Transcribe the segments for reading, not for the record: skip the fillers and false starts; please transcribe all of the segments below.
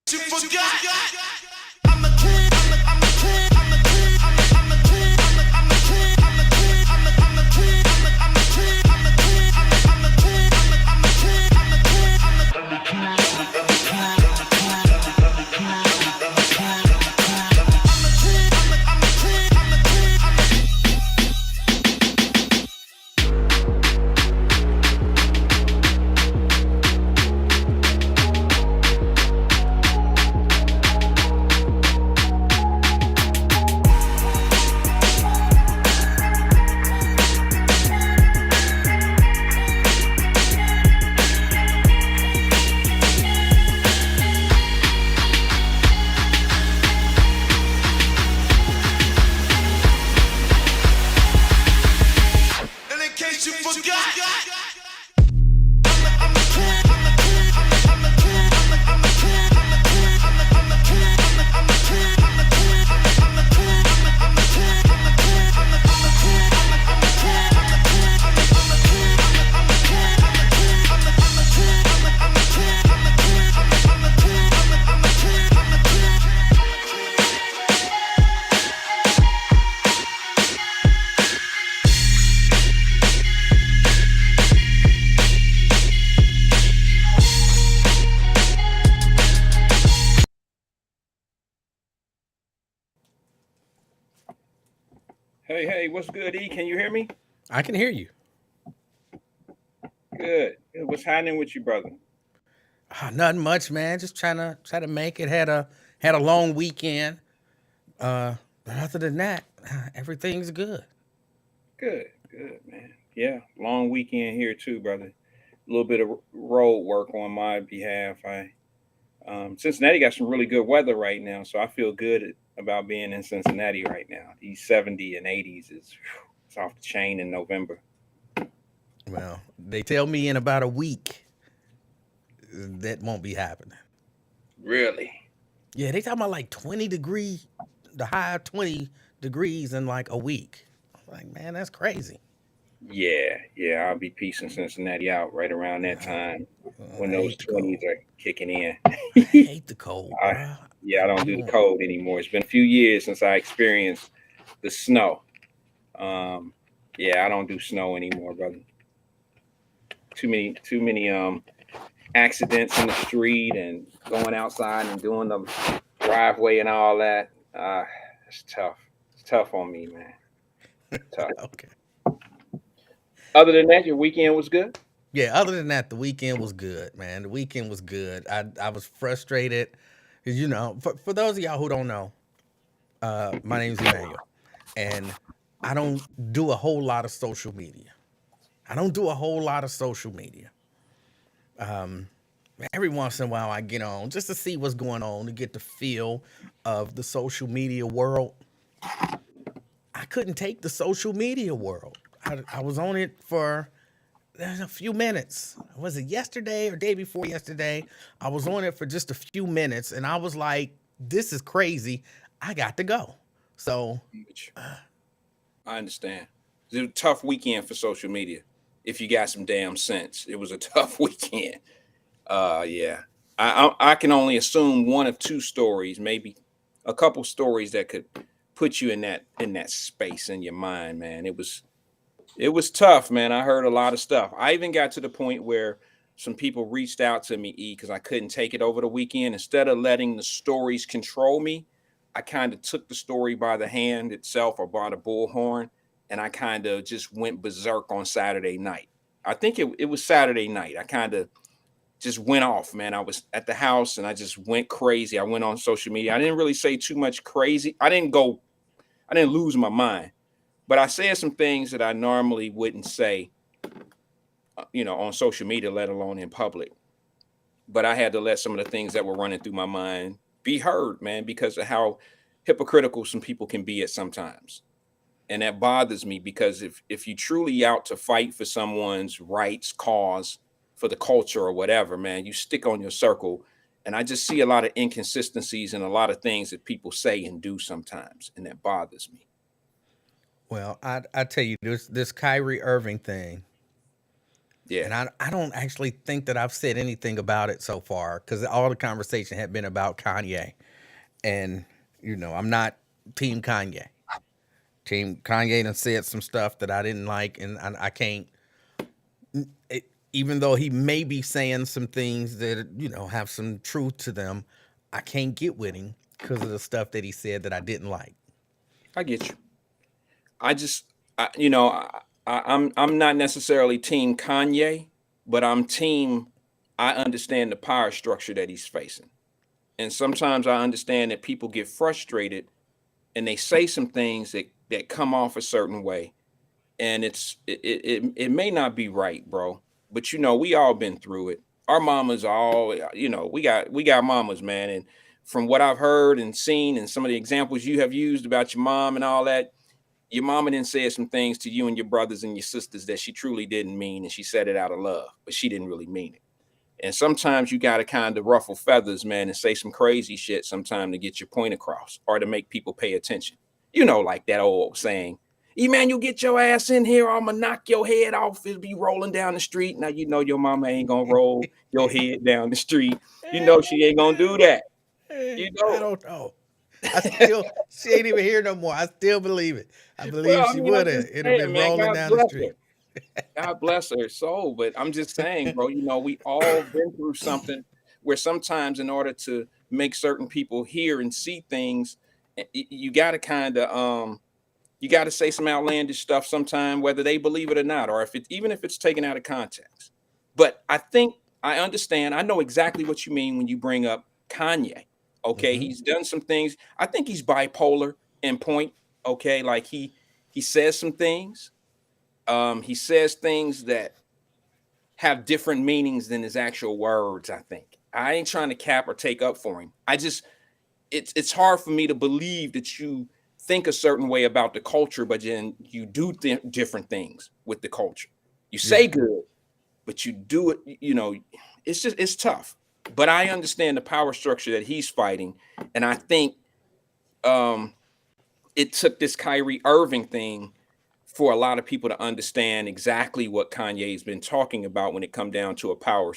You forgot. I'm a kid. I'm a kid. I'm a kid. I'm a kid. I'm a kid. I'm a kid. I'm a kid. I'm a kid. I'm a kid. I'm a kid. I'm a kid. I'm a kid. I'm a kid. I'm a in case you forgot. Hey, what's good, E? Can you hear me? I can hear you. Good. What's happening with you, brother? Nothing much, man. Just trying to make it. Had a long weekend. But other than that, everything's good. Good, man. Yeah, long weekend here too, brother. A little bit of road work on my behalf. I Cincinnati got some really good weather right now, so I feel good about being in Cincinnati right now. These 70 and 80s it's off the chain in November. Well, they tell me in about a week that won't be happening. Really? Yeah, they talking about like 20 degree, the high of 20 degrees in like a week. I'm like, man, that's crazy. Yeah. I'll be piecing Cincinnati out right around that time when I those hate the 20s cold. are kicking in. I hate the cold, I, bro. yeah, I don't You do the want cold anymore. It's been a few years since I experienced the snow. Um, yeah, I don't do snow anymore, brother. Too many accidents in the street and going outside and doing the driveway and all that. It's tough. It's tough on me, man. Tough. okay. Other than that, your weekend was good. Yeah, other than that, the weekend was good, man. The weekend was good. I was frustrated. 'Cause, for those of y'all who don't know, my name's Emmanuel, and I don't do a whole lot of social media. I don't do a whole lot of social media. Every once in a while, I get on just to see what's going on, to get the feel of the social media world. I couldn't take the social media world. I was on it for a few minutes. Was it yesterday or day before yesterday? I was on it for just a few minutes, and I was like, "This is crazy. I got to go." So Which I understand. It was a tough weekend for social media. If you got some damn sense, it was a tough weekend. Yeah. I can only assume one of two stories, maybe a couple stories that could put you in that space in your mind, man. It was tough, man. I heard a lot of stuff. I even got to the point where some people reached out to me, E, because I couldn't take it over the weekend. Instead of letting the stories control me, I kind of took the story by the hand itself or by the bullhorn, and I kind of just went berserk on Saturday night. I think it was Saturday night. I kind of just went off, man. I was at the house and I just went crazy. I went on social media. I didn't really say too much crazy. I didn't lose my mind, but I said some things that I normally wouldn't say, on social media, let alone in public. But I had to let some of the things that were running through my mind be heard, man, because of how hypocritical some people can be at sometimes. And that bothers me because if you truly out to fight for someone's rights, cause, for the culture or whatever, man, you stick on your circle. And I just see a lot of inconsistencies and a lot of things that people say and do sometimes, and that bothers me. well, I tell you, this Kyrie Irving thing. Yeah. And I don't actually think that I've said anything about it so far because all the conversation had been about Kanye. And, I'm not Team Kanye. Team Kanye done said some stuff that I didn't like, and I can't, even though he may be saying some things that, have some truth to them, I can't get with him because of the stuff that he said that I didn't like. I get you. I just, I'm not necessarily team Kanye, but I'm team. I understand the power structure that he's facing, and sometimes I understand that people get frustrated and they say some things that come off a certain way, and it may not be right, bro. But we all been through it. Our mamas all, we got mamas, man, and from what I've heard and seen, and some of the examples you have used about your mom and all that, your mama didn't say some things to you and your brothers and your sisters that she truly didn't mean, and she said it out of love, but she didn't really mean it. And sometimes you got to kind of ruffle feathers, man, and say some crazy shit sometime to get your point across or to make people pay attention. Like that old saying, "E man, you get your ass in here, or I'm gonna knock your head off. It'll be rolling down the street." Now your mama ain't gonna roll your head down the street. She ain't gonna do that. You I know it. don't know. She ain't even here no more. I still believe it. I Well, believe I she mean, I'm would have. just It'd have saying, been man, rolling God down the bless street. her. God bless her soul. But I'm just saying, bro, we all been through something where sometimes in order to make certain people hear and see things, you gotta kind of you gotta say some outlandish stuff sometime, whether they believe it or not, or even if it's taken out of context. But I think I understand, I know exactly what you mean when you bring up Kanye. Okay, Hmm. he's done some things. I think he's bipolar in point. Okay, like he says some things. He says things that have different meanings than his actual words. I think I ain't trying to cap or take up for him. I just it's hard for me to believe that you think a certain way about the culture, but then you do different things with the culture. You say Yeah. good, but you do it. It's tough. But I understand the power structure that he's fighting, and I think um, it took this Kyrie Irving thing for a lot of people to understand exactly what Kanye's been talking about when it come down to a power.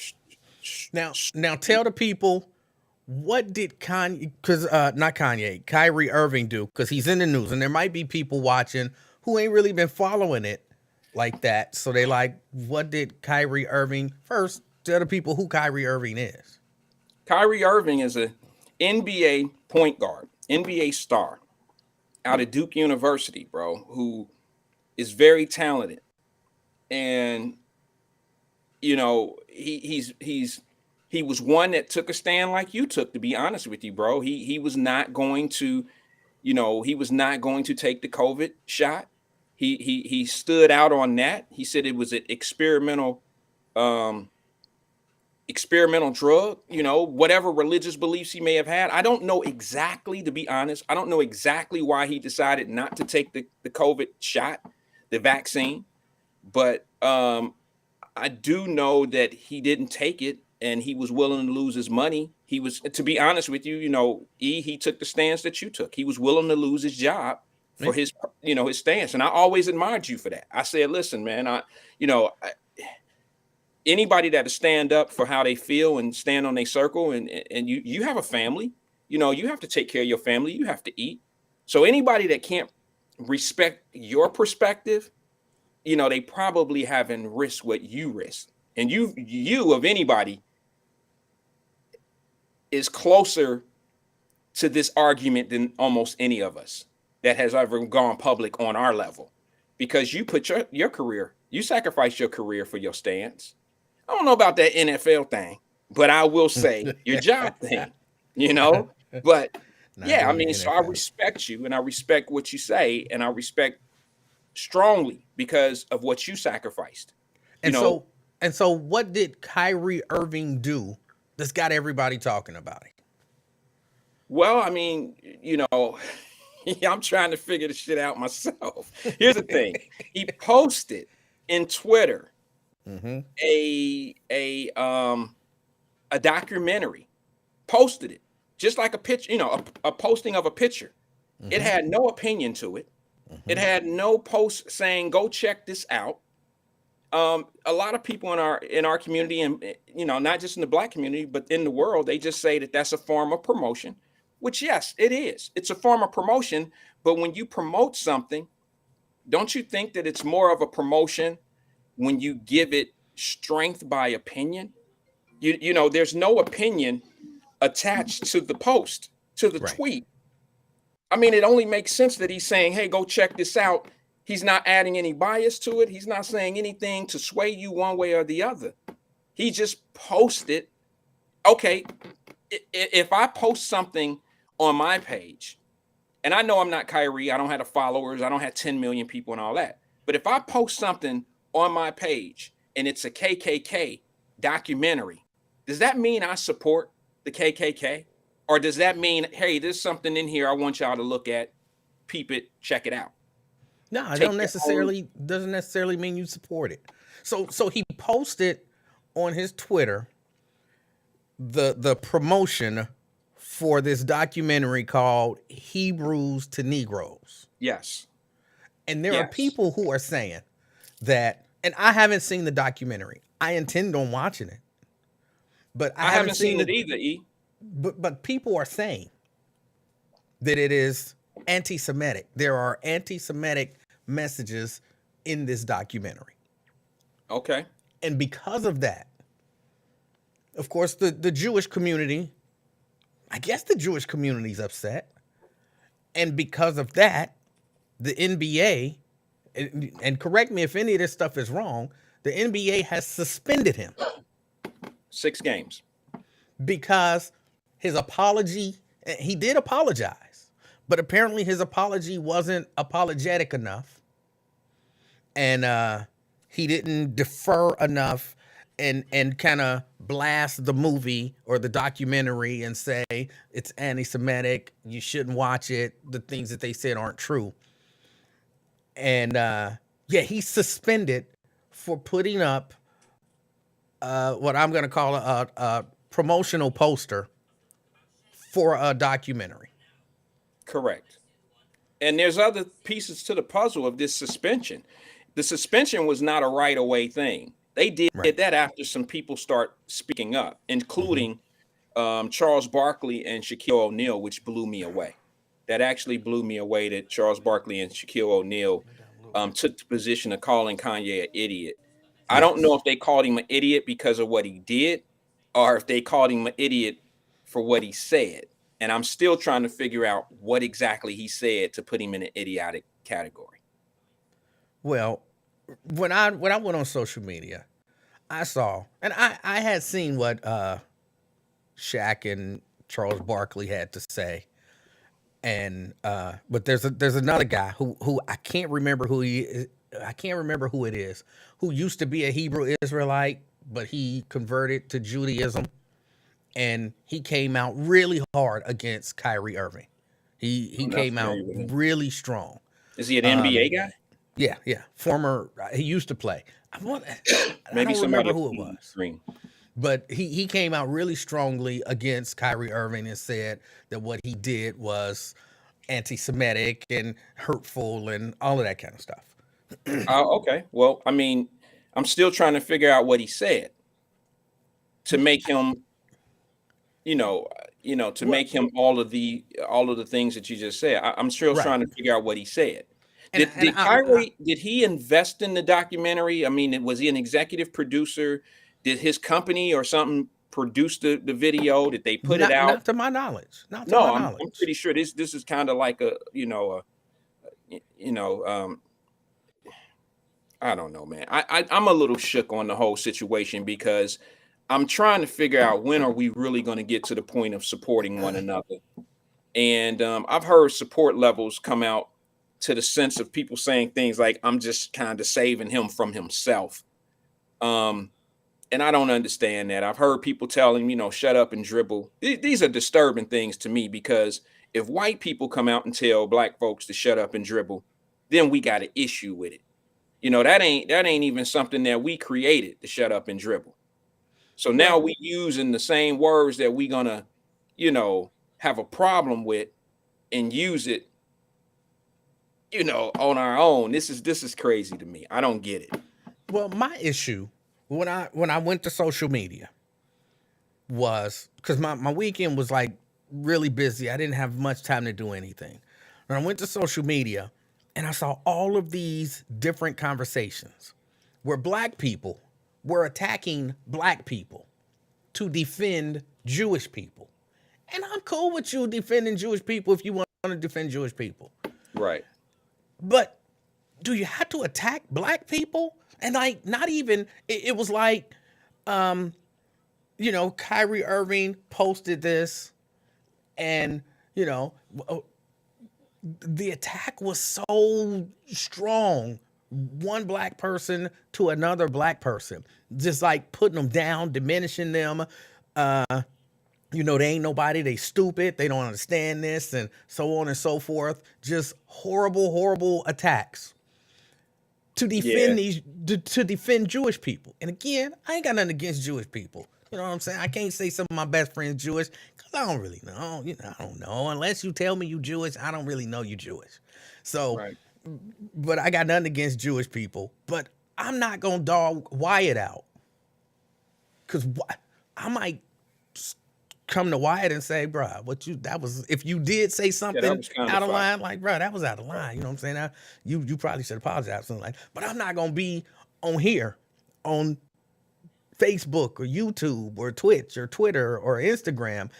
Now tell the people what did Kanye, because not Kanye, Kyrie Irving do? Because he's in the news, and there might be people watching who ain't really been following it like that. So they like, what did Kyrie Irving first? Tell the people who Kyrie Irving is. Kyrie Irving is a NBA point guard, NBA star out of Duke University, bro, who is very talented. And he was one that took a stand like you took, to be honest with you, bro. He was not going to, he was not going to take the COVID shot. He stood out on that. He said it was an um experimental drug, whatever religious beliefs he may have had. I don't know exactly, to be honest. I don't know exactly why he decided not to take the COVID shot, the vaccine. But I do know that he didn't take it and he was willing to lose his money. He was, to be honest with you, he took the stance that you took. He was willing to lose his job Yeah. for his stance. And I always admired you for that. I said, listen, man, anybody that to stand up for how they feel and stand on their circle, and you have a family, you have to take care of your family, you have to eat. So anybody that can't respect your perspective, they probably haven't risked what you risk. And you of anybody is closer to this argument than almost any of us that has ever gone public on our level, because you put your career, you sacrificed your career for your stance. I don't know about that NFL thing, but I will say your job thing, you know. But Not yeah, I doing the mean, so I NFL. respect you and I respect what you say, and I respect strongly because of what you sacrificed. You And know, so and so what did Kyrie Irving do that's got everybody talking about it? well, I mean, I'm trying to figure the shit out myself. Here's the thing: he posted in Twitter Mm-hmm. a documentary, posted it just like a picture, a posting of a picture. It Mm-hmm. had no opinion to it. It Mm-hmm. had no post saying, go check this out. A lot of people in our community, and not just in the black community, but in the world, they just say that that's a form of promotion, which yes, it is. It's a form of promotion, but when you promote something, don't you think that it's more of a promotion when you give it strength by opinion? There's no opinion attached to the post, to the Right. tweet. I mean, it only makes sense that he's saying, hey, go check this out. He's not adding any bias to it. He's not saying anything to sway you one way or the other. He just posted. Okay, if I post something on my page, and I know I'm not Kyrie, I don't have the followers, I don't have 10 million people and all that. But if I post something on my page and it's a KKK documentary, does that mean I support the KKK? Or does that mean, hey, there's something in here I want y'all to look at, peep it, check it out? No, it Take don't your own. necessarily doesn't necessarily mean you support it. So he posted on his Twitter the promotion for this documentary called Hebrews to Negroes. Yes. And there are Yes. people who are saying that, and I haven't seen the documentary. I intend on watching it, but I I haven't haven't seen seen it it. either, E. But people are saying that it is anti-Semitic. There are anti-Semitic messages in this documentary. Okay. And because of that, of course, the Jewish community, I guess the Jewish community is upset. And because of that, the NBA, and correct me if any of this stuff is wrong, the NBA has suspended him 6 games. because his apology, he did apologize, but apparently his apology wasn't apologetic enough. And he didn't defer enough and kind of blast the movie or the documentary and say it's anti-Semitic, you shouldn't watch it, the things that they said aren't true. And yeah, he's suspended for putting up what I'm going to call a promotional poster for a documentary. Correct. And there's other pieces to the puzzle of this suspension. The suspension was not a right away thing. They did Right. that after some people start speaking up, Mm-hmm. including Charles Barkley and Shaquille O'Neal, which blew me away. That actually blew me away that Charles Barkley and Shaquille O'Neal took the position of calling Kanye an idiot. I don't know Yes. if they called him an idiot because of what he did or if they called him an idiot for what he said. And I'm still trying to figure out what exactly he said to put him in an idiotic category. Well, when I went on social media, I saw, and I had seen what Shaq and Charles Barkley had to say, and but there's another guy who I can't remember who he is. I can't remember who it is, who used to be a Hebrew Israelite, but he converted to Judaism, and he came out really hard against Kyrie Irving. He I'm not came out familiar with him. really strong. Is he an Um, NBA guy? yeah, yeah. Former, he used to play. I Maybe don't somebody remember will who put it him on the was, screen. but he came out really strongly against Kyrie Irving and said that what he did was anti-Semitic and hurtful and all of that kind of stuff. Okay. Well, I mean, I'm still trying to figure out what he said to make him, to Well, make him all of the things that you just said. I'm still right. trying to figure out what he said. And Did and did Kyrie did he invest in the documentary? I mean, was he an executive producer? Did his company or something produce the video? Did they put it out? not to my knowledge. Not to No, my I'm knowledge. pretty sure this is kind of like y- you know, um, I don't know, man. I'm a little shook on the whole situation because I'm trying to figure out when are we really going to get to the point of supporting one another. And I've heard support levels come out to the sense of people saying things like, "I'm just kind of saving him from himself," um, and I don't understand that. I've heard people tell him, "Shut up and dribble." These are disturbing things to me because if white people come out and tell black folks to shut up and dribble, then we got an issue with it. That ain't even something that we created to shut up and dribble. So now Well, we using the same words that we gonna, have a problem with and use it, on our own. This is crazy to me. I don't get it. Well, my issue when I went to social media was because my weekend was like really busy. I didn't have much time to do anything. And I went to social media and I saw all of these different conversations where black people were attacking black people to defend Jewish people. And I'm cool with you defending Jewish people if you want to defend Jewish people. Right. But do you have to attack black people? And like, not even, it was like, Kyrie Irving posted this, and, the attack was so strong. One black person to another black person, just like putting them down, diminishing them. They ain't nobody, they stupid, they don't understand this, and so on and so forth. Just horrible, horrible attacks to defend to defend Jewish people. And again, I ain't got nothing against Jewish people. You know what I'm saying? I can't say some of my best friends Jewish because I don't really know. I don't know. Unless you tell me you Jewish, I don't really know you Jewish. So, Right. but I got nothing against Jewish people. But I'm not gonna dog Wyatt out because I might come to Wyatt and say, bruh, if you did say something out of line, like, bruh, that was out of line. You know what I'm saying? Now, you probably should apologize, something like that. But I'm not gonna be on here on Facebook or YouTube or Twitch or Twitter or Instagram.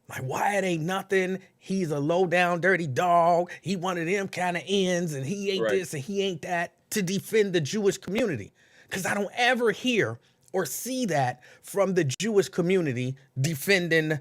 Like, Wyatt ain't nothing. He's a low down, dirty dog. He one of them kind of ends, and he ain't this and he ain't that, to defend the Jewish community. Because I don't ever hear or see that from the Jewish community defending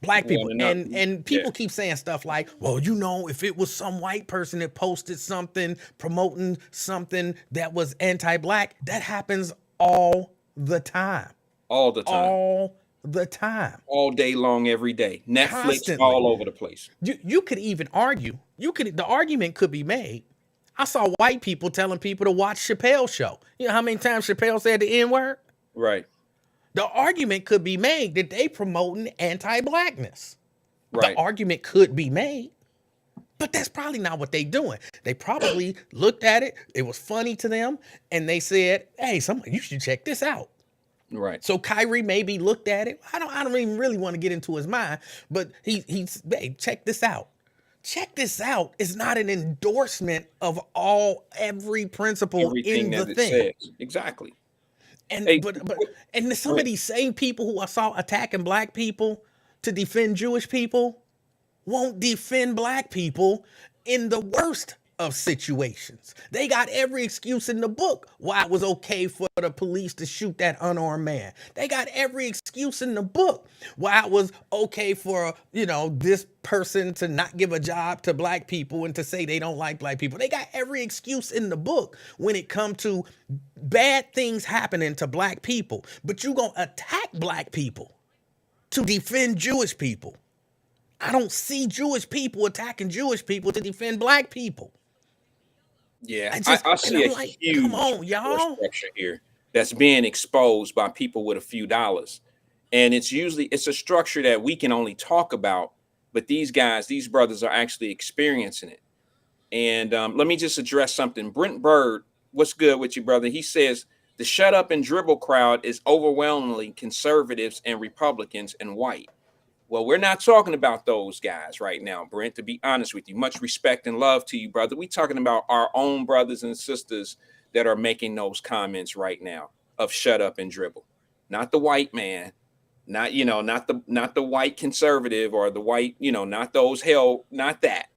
black people. And people keep saying stuff like, well, if it was some white person that posted something promoting something that was anti-black, that happens all the time. All the time. All the time. All day long, every day. Netflix, Constantly. all over the place. You could even argue. The argument could be made. I saw white people telling people to watch Chappelle's show. You know how many times Chappelle said the N-word? Right. The argument could be made that they promoting anti-blackness. Right. The argument could be made, but that's probably not what they doing. They probably looked at it. It was funny to them, and they said, "Hey, you should check this out." Right. So Kyrie maybe looked at it. I don't even really want to get into his mind, but he's hey, check this out. Check this out is not an endorsement of every principle Everything in the that thing. it says. Exactly. And Hey, and some of these same people who I saw attacking black people to defend Jewish people won't defend black people in the worst of situations. They got every excuse in the book why it was okay for the police to shoot that unarmed man. They got every excuse in the book why it was okay for, this person to not give a job to black people and to say they don't like black people. They got every excuse in the book when it comes to bad things happening to black people. But you gonna attack black people to defend Jewish people. I don't see Jewish people attacking Jewish people to defend black people. Yeah, I see a huge come on, y'all. structure here that's being exposed by people with a few dollars. And it's a structure that we can only talk about, but these brothers are actually experiencing it. And let me just address something. Brent Bird, what's good with you, brother? He says the shut up and dribble crowd is overwhelmingly conservatives and Republicans and white. Well, we're not talking about those guys right now, Brent, to be honest with you. Much respect and love to you, brother. We're talking about our own brothers and sisters that are making those comments right now of shut up and dribble. Not the white man, not the white conservative or the white, not those not that.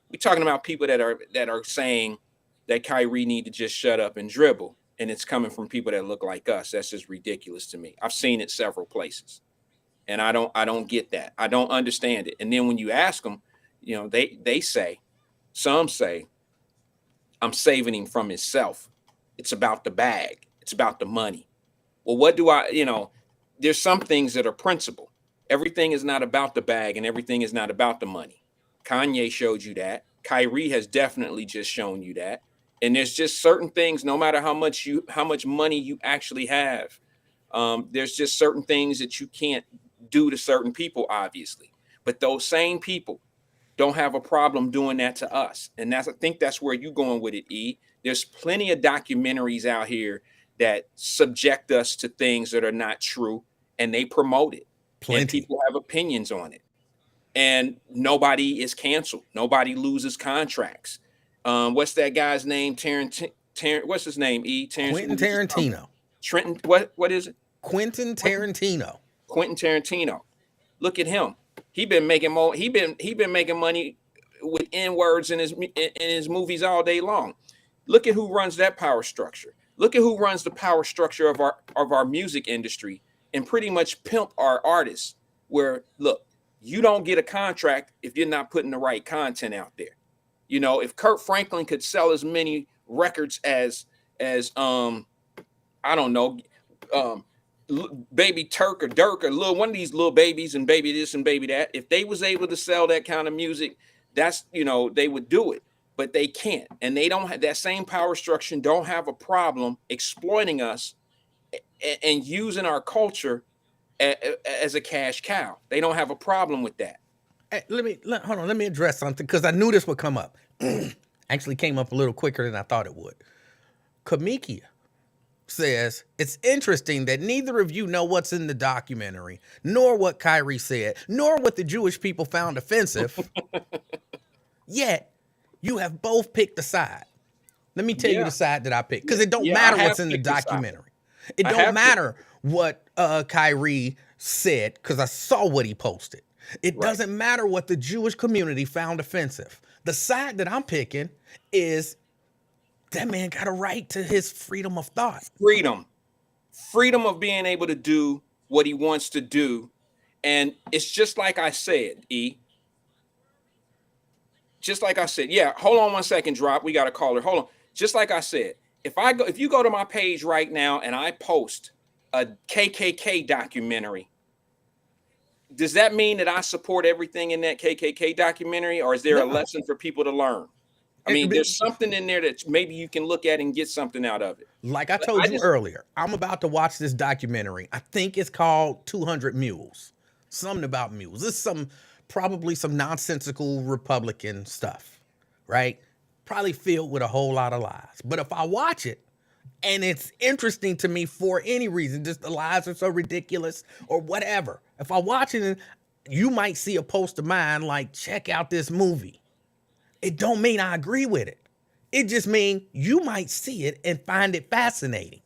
We're talking about people that are saying that Kyrie need to just shut up and dribble. And it's coming from people that look like us. That's just ridiculous to me. I've seen it several places. And I don't get that. I don't understand it. And then when you ask them, some say, I'm saving him from himself. It's about the bag. It's about the money. Well, what do there's some things that are principle. Everything is not about the bag and everything is not about the money. Kanye showed you that. Kyrie has definitely just shown you that. And there's just certain things, no matter how much money you actually have, there's just certain things that you can't do to certain people, obviously, but those same people don't have a problem doing that to us. And I think that's where you're going with it, E. There's plenty of documentaries out here that subject us to things that are not true, and they promote it. And Plenty. people have opinions on it. And nobody is canceled. Nobody loses contracts. What's that guy's name? What's his name? Terrence Quentin Tarantino. Trenton. What is it? Quentin Tarantino. Quentin Tarantino. Look at him. He been making more. He been making money with N words in his movies all day long. Look at who runs that power structure. Look at who runs the power structure of our music industry and pretty much pimp our artists. Where look, you don't get a contract if you're not putting the right content out there. You know, if Kurt Franklin could sell as many records as I don't know, Baby Turk or Dirk or little one of these little babies and baby this and baby that, if they was able to sell that kind of music, that's, you know, they would do it, but they can't. And they don't have that same power structure, don't have a problem exploiting us and using our culture as a cash cow. They don't have a problem with that. Hey, hold on. Let me address something because I knew this would come up. Actually came up a little quicker than I thought it would. Kamikia says, it's interesting that neither of you know what's in the documentary, nor what Kyrie said, nor what the Jewish people found offensive. Yet, you have both picked a side. Let me tell you the side that I picked, because it don't matter what's in the documentary. It don't matter what Kyrie said, because I saw what he posted. It doesn't matter what the Jewish community found offensive. The side that I'm picking is that man got a right to his freedom of thought. Freedom of being able to do what he wants to do. And it's just like I said, just like I said, yeah, hold on 1 second, drop. We got a caller. Hold on. Just like I said, if you go to my page right now and I post a KKK documentary, does that mean that I support everything in that KKK documentary, or is there a lesson for people to learn? I mean, there's something in there that maybe you can look at and get something out of it. Like I told you earlier, I'm about to watch this documentary. I think it's called 200 Mules. Something about mules. This is probably some nonsensical Republican stuff, right? Probably filled with a whole lot of lies. But if I watch it and it's interesting to me for any reason, just the lies are so ridiculous or whatever. If I watch it, you might see a post of mine like, check out this movie. It don't mean I agree with it. It just means you might see it and find it fascinating.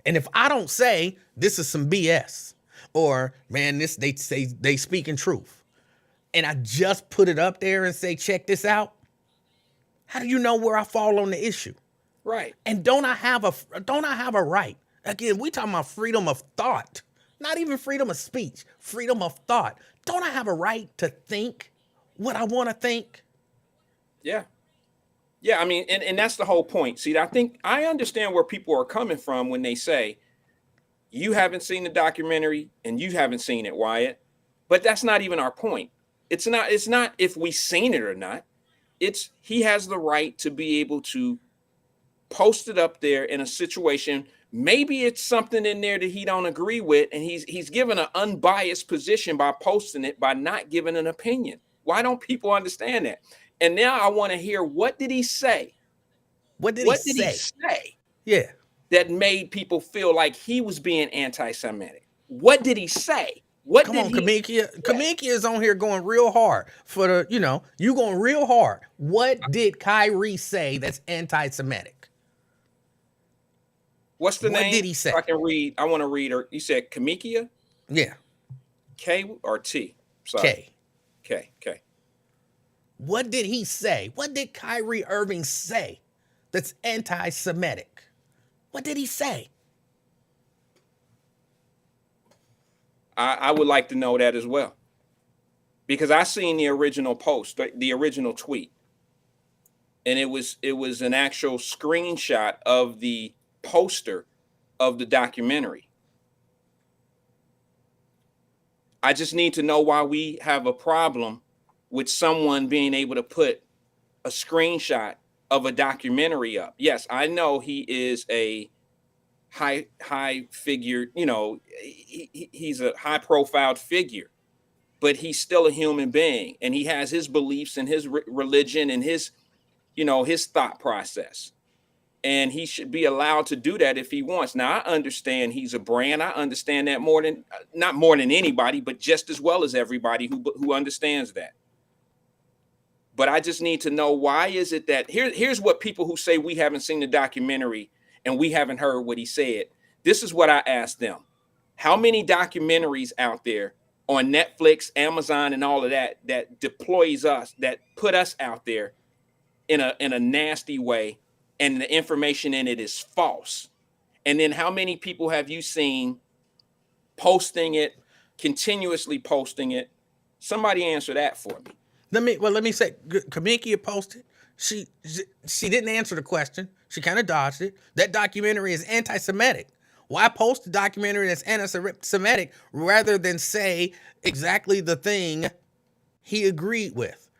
And if I don't say this is some BS or man, they say they speaking truth, and I just put it up there and say, check this out, how do you know where I fall on the issue? Right. And don't I have a right? Again, we talking about freedom of thought, not even freedom of speech, freedom of thought. Don't I have a right to think what I want to think? Yeah. Yeah, I mean, and that's the whole point. See, I think I understand where people are coming from when they say, you haven't seen the documentary and you haven't seen it, Wyatt. But that's not even our point. It's not if we seen it or not. It's he has the right to be able to post it up there in a situation. Maybe it's something in there that he don't agree with, and he's given an unbiased position by posting it, by not giving an opinion. Why don't people understand that? And now I want to hear, what did he say? What did he say? Yeah. That made people feel like he was being anti-Semitic. What did he say? Come on, Kamikia. Kamikia is on here going real hard for the, you going real hard. What did Kyrie say that's anti-Semitic? What's the name? What did he say? I can read. I want to read her. You said Kamikia? Yeah. K or T? Sorry. K. What did he say? What did Kyrie Irving say that's anti-Semitic? What did he say? I would like to know that as well. Because I seen the original post, the original tweet. And it was an actual screenshot of the poster of the documentary. I just need to know why we have a problem with someone being able to put a screenshot of a documentary up. Yes, I know he is a high figure, he's a high profile figure, but he's still a human being, and he has his beliefs and his religion and his thought process. and he should be allowed to do that if he wants. Now, I understand he's a brand. I understand that more than not more than anybody, but just as well as everybody who understands that. But I just need to know, why is it that here's what people who say we haven't seen the documentary and we haven't heard what he said. This is what I asked them. How many documentaries out there on Netflix, Amazon, and all of that deploys us, that put us out there in a nasty way, and the information in it is false? And then how many people have you seen posting it, continuously posting it? Somebody answer that for me. Let me say, Kamikia posted. She didn't answer the question. She kind of dodged it. That documentary is anti-Semitic. Why post a documentary that's anti-Semitic rather than say exactly the thing he agreed with?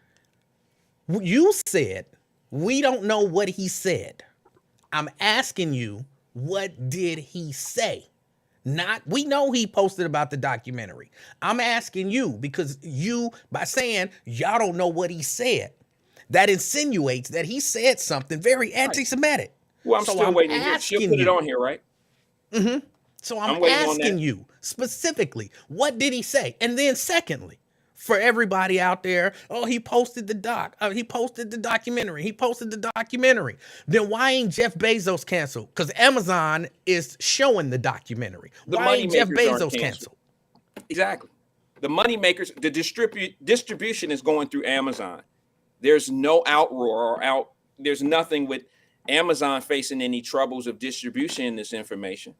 You said, we don't know what he said. I'm asking you, what did he say? Not, we know he posted about the documentary. I'm asking you because you, by saying y'all don't know what he said, that insinuates that he said something very anti-Semitic. Well, I'm still waiting. She'll put it on here, right? Mm-hmm. So I'm asking you specifically, what did he say? And then secondly, for everybody out there, oh, he posted the he posted the documentary. He posted the documentary. Then why ain't Jeff Bezos canceled? Because Amazon is showing the documentary. Why ain't Jeff Bezos canceled? Exactly. The money makers, the distribution is going through Amazon. There's no outroar or there's nothing with Amazon facing any troubles of distribution in this information.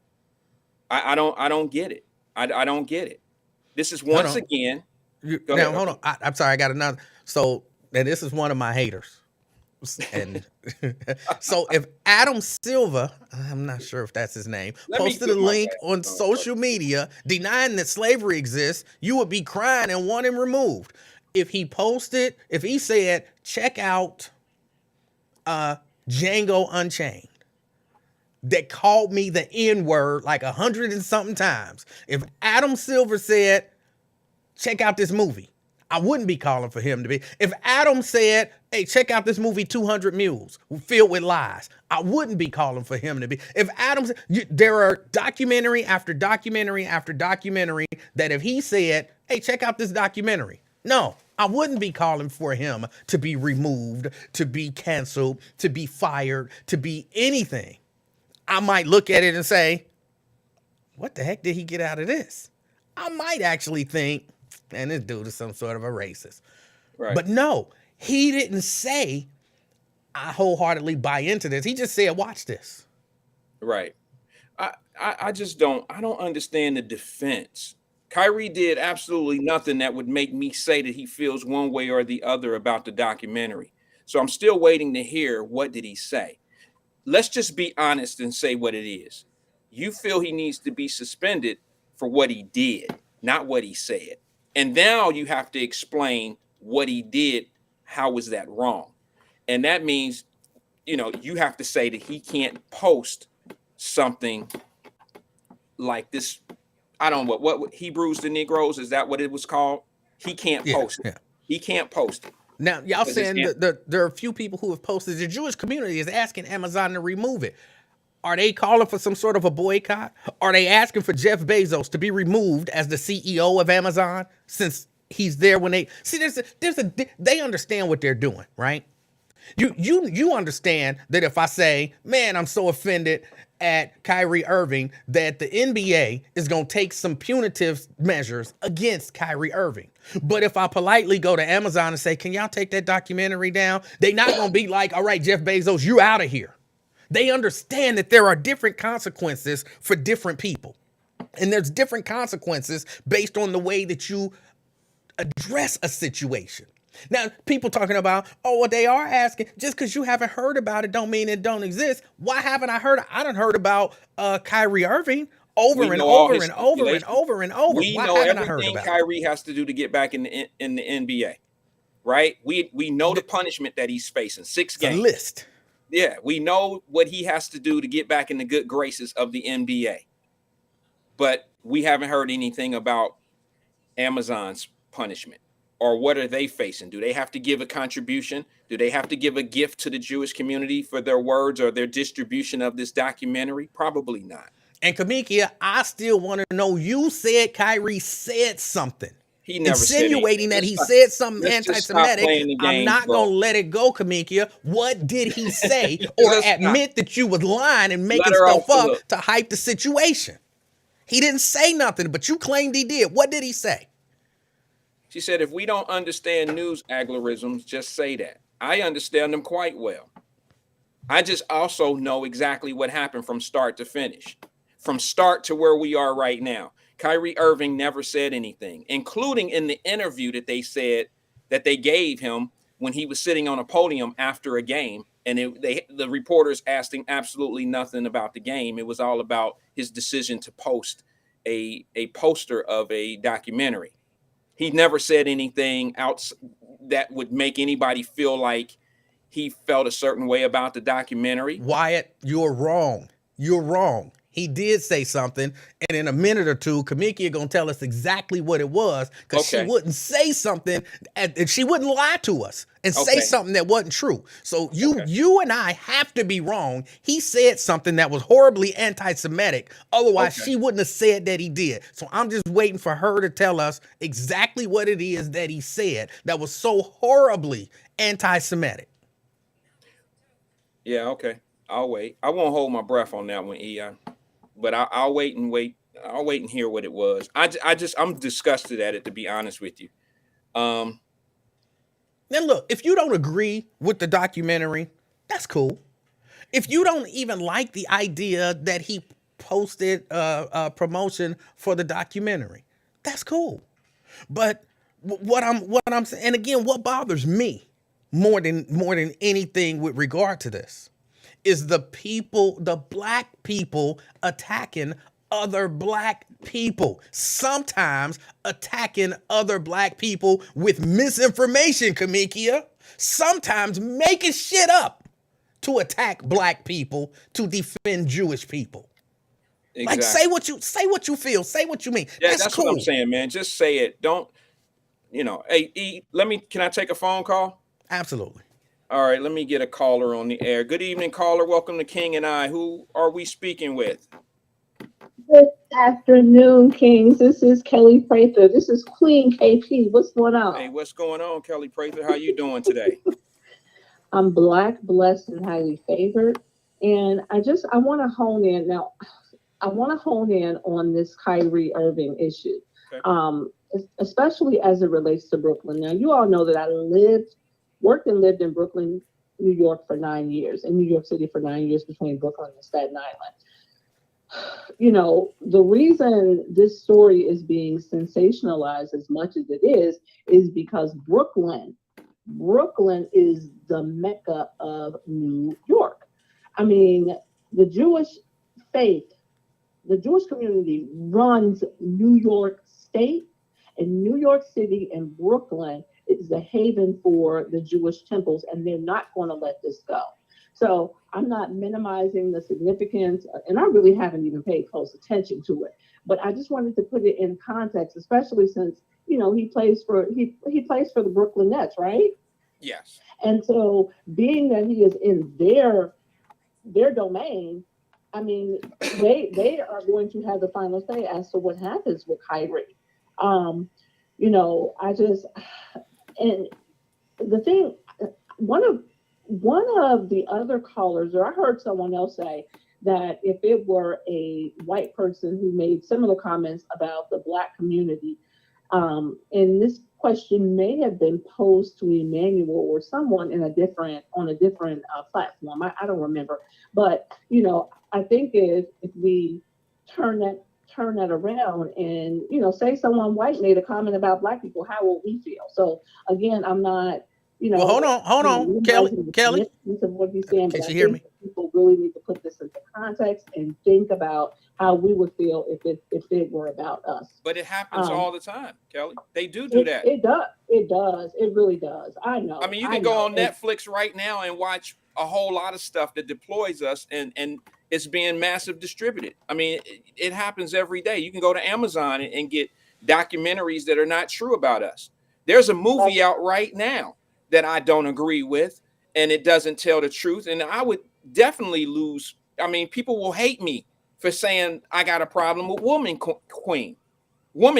I don't get it. I don't get it. This is once again. Hold on. I'm sorry. I got another. So, and this is one of my haters. And so if Adam Silva, I'm not sure if that's his name, posted a link on social media denying that slavery exists, you would be crying and want him removed. If he said, check out Django Unchained, that called me the N-word like 100 and something times. If Adam Silver said, check out this movie, I wouldn't be calling for him to be. If Adam said, hey, check out this movie, 200 Mules, filled with lies, I wouldn't be calling for him to be. If Adam, there are documentary after documentary after documentary that if he said, hey, check out this documentary, no, I wouldn't be calling for him to be removed, to be canceled, to be fired, to be anything. I might look at it and say, what the heck did he get out of this? I might actually think, man, this dude is some sort of a racist. Right. But no, he didn't say, I wholeheartedly buy into this. He just said, watch this. Right. I just don't understand the defense. Kyrie did absolutely nothing that would make me say that he feels one way or the other about the documentary. So I'm still waiting to hear, what did he say? Let's just be honest and say what it is. You feel he needs to be suspended for what he did, not what he said. And now you have to explain what he did. How was that wrong? And that means, you have to say that he can't post something like this. I don't know what Hebrews the Negroes, is that what it was called? He can't post it. Yeah. He can't post it. Now, y'all saying that there are a few people who have posted. The Jewish community is asking Amazon to remove it. Are they calling for some sort of a boycott? Are they asking for Jeff Bezos to be removed as the CEO of Amazon since he's there when they see they understand what they're doing, right? You understand that if I say, man, I'm so offended at Kyrie Irving that the NBA is going to take some punitive measures against Kyrie Irving. But if I politely go to Amazon and say, can y'all take that documentary down? They not going to be like, all right, Jeff Bezos, you out of here. They understand that there are different consequences for different people. And there's different consequences based on the way that you address a situation. Now, people talking about, oh, well, they are asking, just because you haven't heard about it don't mean it don't exist. Why haven't I heard? I done heard about Kyrie Irving over and over and over and over and over. We know everything Kyrie has to do to get back in the NBA, right? We know the punishment that he's facing, 6 games. A list. Yeah, we know what he has to do to get back in the good graces of the NBA. But we haven't heard anything about Amazon's punishment or what are they facing? Do they have to give a contribution? Do they have to give a gift to the Jewish community for their words or their distribution of this documentary? Probably not. And Kamikia, I still want to know, you said Kyrie said something, He never said insinuating anything. that Let's he stop- said something let's just stop anti-Semitic. playing the I'm games, not bro. going to let it go, Kamikia. What did he say? Or Let's stop. admit that you was lying and making Let her stuff off the up hook. to hype the situation? He didn't say nothing, but you claimed he did. What did he say? She said, if we don't understand news algorithms, just say that. I understand them quite well. I just also know exactly what happened from start to finish, from start to where we are right now. Kyrie Irving never said anything, including in the interview that they said that they gave him when he was sitting on a podium after a game. And the reporters asked him absolutely nothing about the game. It was all about his decision to post a poster of a documentary. He never said anything else that would make anybody feel like he felt a certain way about the documentary. Wyatt, you're wrong. You're wrong. He did say something, and in a minute or two, Kamikia gonna tell us exactly what it was, because she Okay. wouldn't say something, and she wouldn't lie to us and say Okay. something that wasn't true. So you and I have to be wrong. He said something that was horribly anti-Semitic. Otherwise, Okay. she wouldn't have said that he did. So I'm just waiting for her to tell us exactly what it is that he said that was so horribly anti-Semitic. Yeah, okay. I'll wait. I won't hold my breath on that one, Ei. But I'll wait and wait. I'll wait and hear what it was. I'm disgusted at it, to be honest with you. Now look, if you don't agree with the documentary, that's cool. If you don't even like the idea that he posted a promotion for the documentary, that's cool. But what I'm saying, and again, what bothers me more than anything with regard to this is the black people attacking other black people, sometimes attacking other black people with misinformation, Kamikia, sometimes making shit up to attack black people, to defend Jewish people. Exactly. Like, say what you feel, say what you mean. Yeah, That's what cool. I'm saying, man. Just say it. Don't, hey, E, can I take a phone call? Absolutely. All right, let me get a caller on the air. Good evening, caller. Welcome to King and I. Who are we speaking with? Good afternoon, Kings. This is Kelly Prather. This is Queen KP. What's going on? Hey, what's going on, Kelly Prather? How you doing today? I'm Black, blessed, and highly favored. And I want to hone in now. I want to hone in on this Kyrie Irving issue, Okay. Especially as it relates to Brooklyn. Now, you all know that I worked and lived in Brooklyn, New York for 9 years, in New York City for 9 years, between Brooklyn and Staten Island. You know, the reason this story is being sensationalized as much as it is because Brooklyn is the Mecca of New York. I mean, the Jewish faith, the Jewish community runs New York State, and New York City and Brooklyn is a haven for the Jewish temples, and they're not going to let this go. So I'm not minimizing the significance, and I really haven't even paid close attention to it. But I just wanted to put it in context, especially since, you know, he plays for the Brooklyn Nets, right? Yes. And so, being that he is in their domain, I mean, they are going to have the final say as to what happens with Kyrie. You know, and the thing, one of the other callers, or I heard someone else say that if it were a white person who made similar comments about the Black community, and this question may have been posed to Emmanuel or someone on a different platform. I don't remember, but you know, I think if we turn that around and, you know, say someone white made a comment about Black people, how will we feel? So again, I'm not, you know, Well, hold on, Kelly. Of what he's saying, Can but you I hear think me? people really need to put this into context and think about how we would feel if it were about us. But it happens all the time, Kelly. They do that. It does. It really does. I know. I mean, you can go on Netflix right now and watch a whole lot of stuff that deploys us, and it's being massive distributed. I mean, it happens every day. You can go to Amazon and get documentaries that are not true about us. There's a movie out right now that I don't agree with, and it doesn't tell the truth. And I would definitely lose. I mean, people will hate me for saying I got a problem with Woman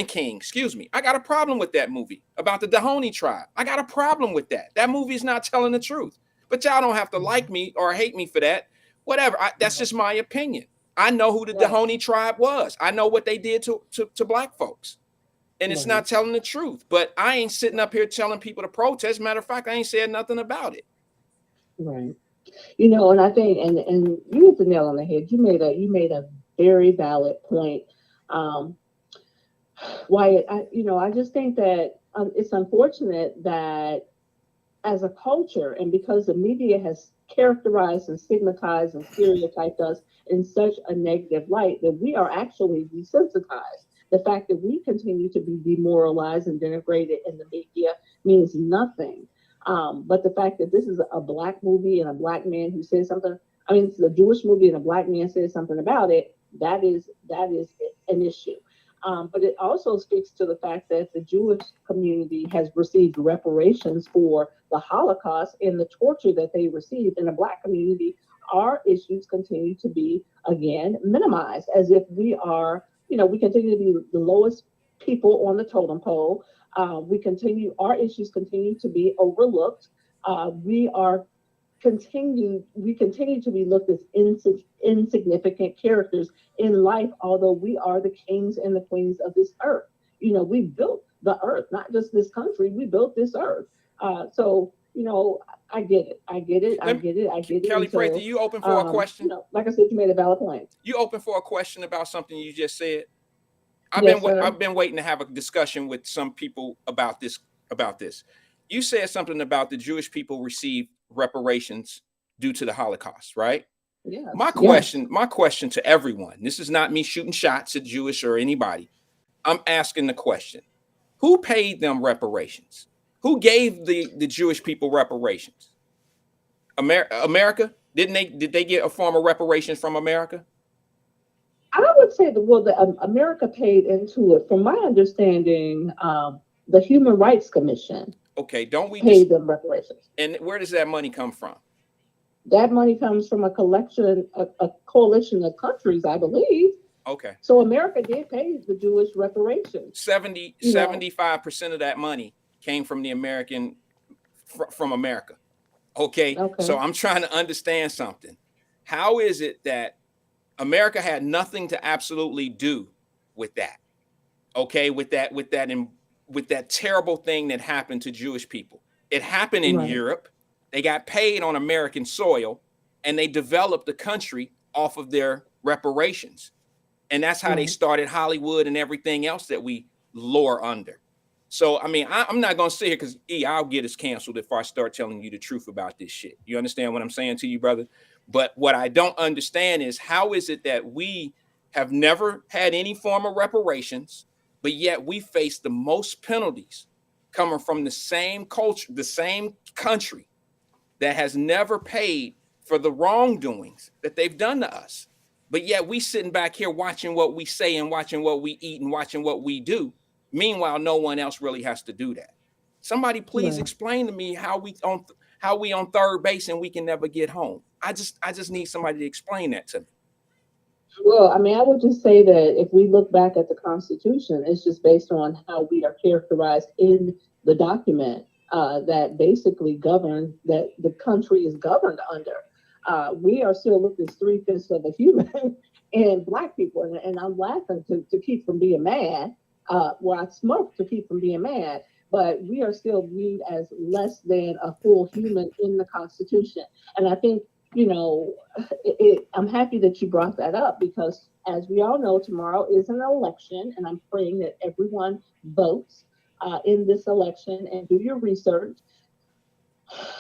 King, excuse me. I got a problem with that movie about the Dahomey tribe. I got a problem with that. That movie is not telling the truth. But y'all don't have to like me or hate me for that. Whatever. That's just my opinion. I know who the Dahomey tribe was. I know what they did to black folks. And it's not telling the truth. But I ain't sitting up here telling people to protest. Matter of fact, I ain't said nothing about it. Right. You know, and I think, and you hit the nail on the head. You made a very valid point. Wyatt, I just think that it's unfortunate that as a culture, and because the media has characterized and stigmatized and stereotyped us in such a negative light, that we are actually desensitized. The fact that we continue to be demoralized and denigrated in the media means nothing. But the fact that this is a black movie and a black man who says something, I mean, it's a Jewish movie and a black man says something about it, that is an issue. But it also speaks to the fact that the Jewish community has received reparations for the Holocaust and the torture that they received. In the Black community, our issues continue to be, again, minimized, as if we are, we continue to be the lowest people on the totem pole. Our issues continue to be overlooked. We continue to be looked as insignificant characters in life, although we are the kings and the queens of this earth. We built the earth, not just this country, we built this earth. So, I get it. Kelly Prather, you open for a question? Like I said, you made a valid point. You open for a question about something you just said? Yes, I've been waiting to have a discussion with some people about this. You said something about the Jewish people receive reparations due to the Holocaust, right? Yeah. My question to everyone, this is not me shooting shots at Jewish or anybody. I'm asking the question. Who paid them reparations? Who gave the Jewish people reparations? America? Did they get a form of reparations from America? I would say America paid into it. From my understanding, the Human Rights Commission paid them reparations. And where does that money come from? That money comes from a coalition of countries, I believe. Okay. So America did pay the Jewish reparations. 75% of that money came from from America. Okay. So I'm trying to understand something. How is it that America had nothing to absolutely do with that? Okay, with that terrible thing that happened to Jewish people. It happened in Europe. They got paid on American soil, and they developed the country off of their reparations. And that's how they started Hollywood and everything else that we lore under. So, I mean, I'm not going to sit here because I'll get us canceled if I start telling you the truth about this shit. You understand what I'm saying to you, brother? But what I don't understand is how is it that we have never had any form of reparations, but yet we face the most penalties coming from the same culture, the same country that has never paid for the wrongdoings that they've done to us. But yet we sitting back here watching what we say and watching what we eat and watching what we do. Meanwhile, no one else really has to do that. Somebody please explain to me how we on third base and we can never get home. I just need somebody to explain that to me. Well, I mean, I would just say that if we look back at the Constitution, it's just based on how we are characterized in the document that basically govern that the country is governed under. We are still looked as 3/5 of a human and Black people. And I'm laughing to keep from being mad. I smoke to keep from being mad. But we are still viewed as less than a full human in the Constitution. And I think, I'm happy that you brought that up because, as we all know, tomorrow is an election, and I'm praying that everyone votes in this election and do your research.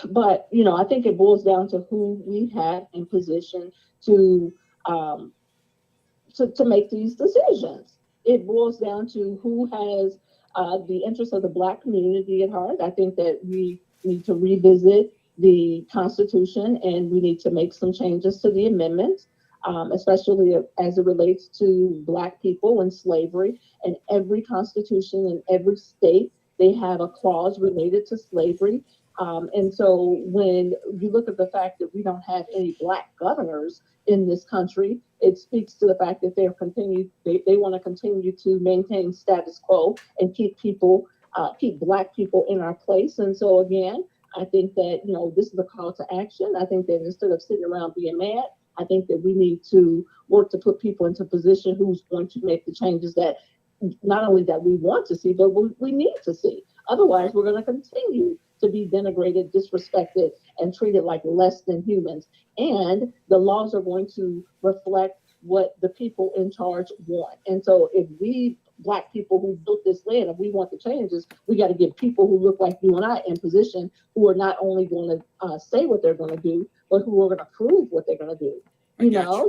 But, I think it boils down to who we have in position to make these decisions. It boils down to who has the interests of the Black community at heart. I think that we need to revisit the Constitution and we need to make some changes to the amendments, especially as it relates to Black people and slavery. And every constitution in every state, They have a clause related to slavery. And so when you look at the fact that we don't have any black governors in this country, it speaks to the fact that they want to continue to maintain status quo and keep black people in our place. And so again, I think that, this is a call to action. I think that instead of sitting around being mad, I think that we need to work to put people into position who's going to make the changes that not only that we want to see, but we need to see. Otherwise, we're going to continue to be denigrated, disrespected, and treated like less than humans. And the laws are going to reflect what the people in charge want. And so if we black people who built this land, if we want the changes, we got to get people who look like you and I in position, who are not only going to say what they're going to do, but who are going to prove what they're going to do.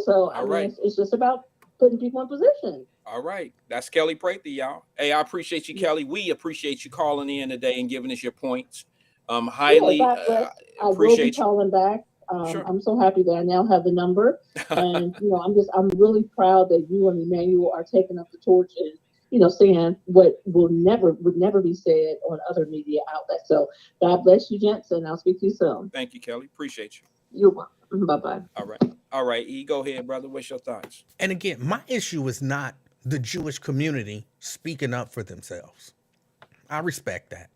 So I mean, it's just about putting people in position. All right. That's Kelly Prather, y'all. Hey, I appreciate you, Kelly. We appreciate you calling in today and giving us your points. Highly I will be appreciate you. calling back. Sure. I'm so happy that I now have the number, and I'm really proud that you and Emmanuel are taking up the torch and saying what would never be said on other media outlets. So God bless you, gents, and I'll speak to you soon. Thank you, Kelly. Appreciate you. You're welcome. Bye-bye. All right. E, go ahead, brother. What's your thoughts? And again, my issue is not the Jewish community speaking up for themselves. I respect that.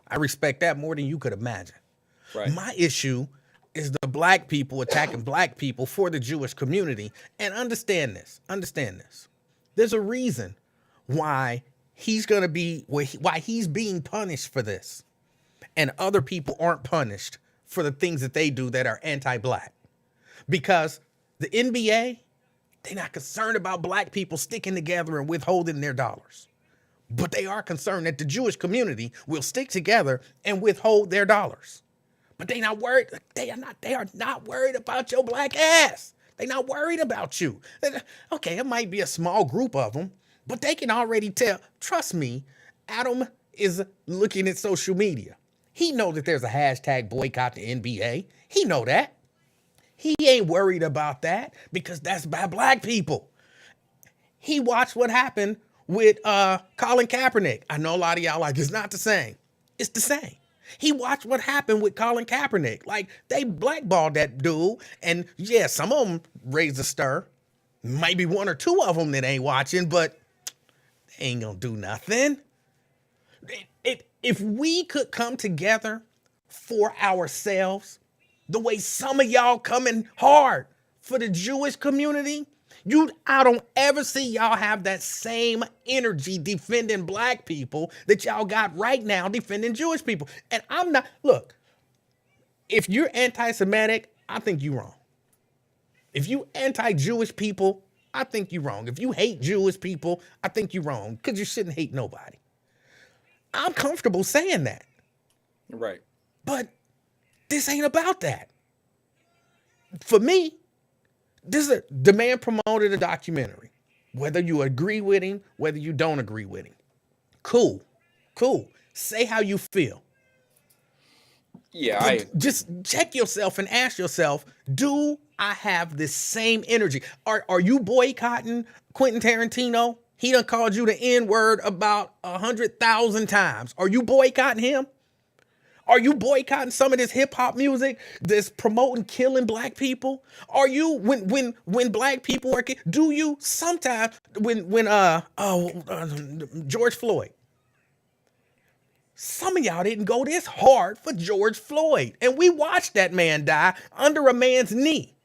I respect that more than you could imagine. Right. My issue is the black people attacking black people for the Jewish community. And understand this. There's a reason why he's being punished for this. And other people aren't punished for the things that they do that are anti-black. Because the NBA, they're not concerned about black people sticking together and withholding their dollars. But they are concerned that the Jewish community will stick together and withhold their dollars. But they not worried. They are not worried about your black ass. They're not worried about you. Okay, it might be a small group of them, but they can already tell. Trust me, Adam is looking at social media. He knows that there's a hashtag boycott the NBA. He know that. He ain't worried about that because that's by black people. He watched what happened with Colin Kaepernick. I know a lot of y'all like, it's not the same. It's the same. He watched what happened with Colin Kaepernick. Like, they blackballed that dude. And yeah, some of them raised a stir. Maybe one or two of them that ain't watching, but they ain't gonna do nothing. If we could come together for ourselves, the way some of y'all coming hard for the Jewish community, I don't ever see y'all have that same energy defending black people that y'all got right now defending Jewish people. And I'm not, look, if you're anti-Semitic, I think you're wrong. If you anti-Jewish people, I think you're wrong. If you hate Jewish people, I think you're wrong because you shouldn't hate nobody. I'm comfortable saying that. Right. But this ain't about that. For me, the man promoted a documentary. Whether you agree with him, whether you don't agree with him. Cool. Say how you feel. Yeah, just check yourself and ask yourself, do I have the same energy? Are you boycotting Quentin Tarantino? He done called you the N-word about 100,000 times. Are you boycotting him? Are you boycotting some of this hip hop music that's promoting killing black people? Are you when black people are do you sometimes George Floyd? Some of y'all didn't go this hard for George Floyd, and we watched that man die under a man's knee.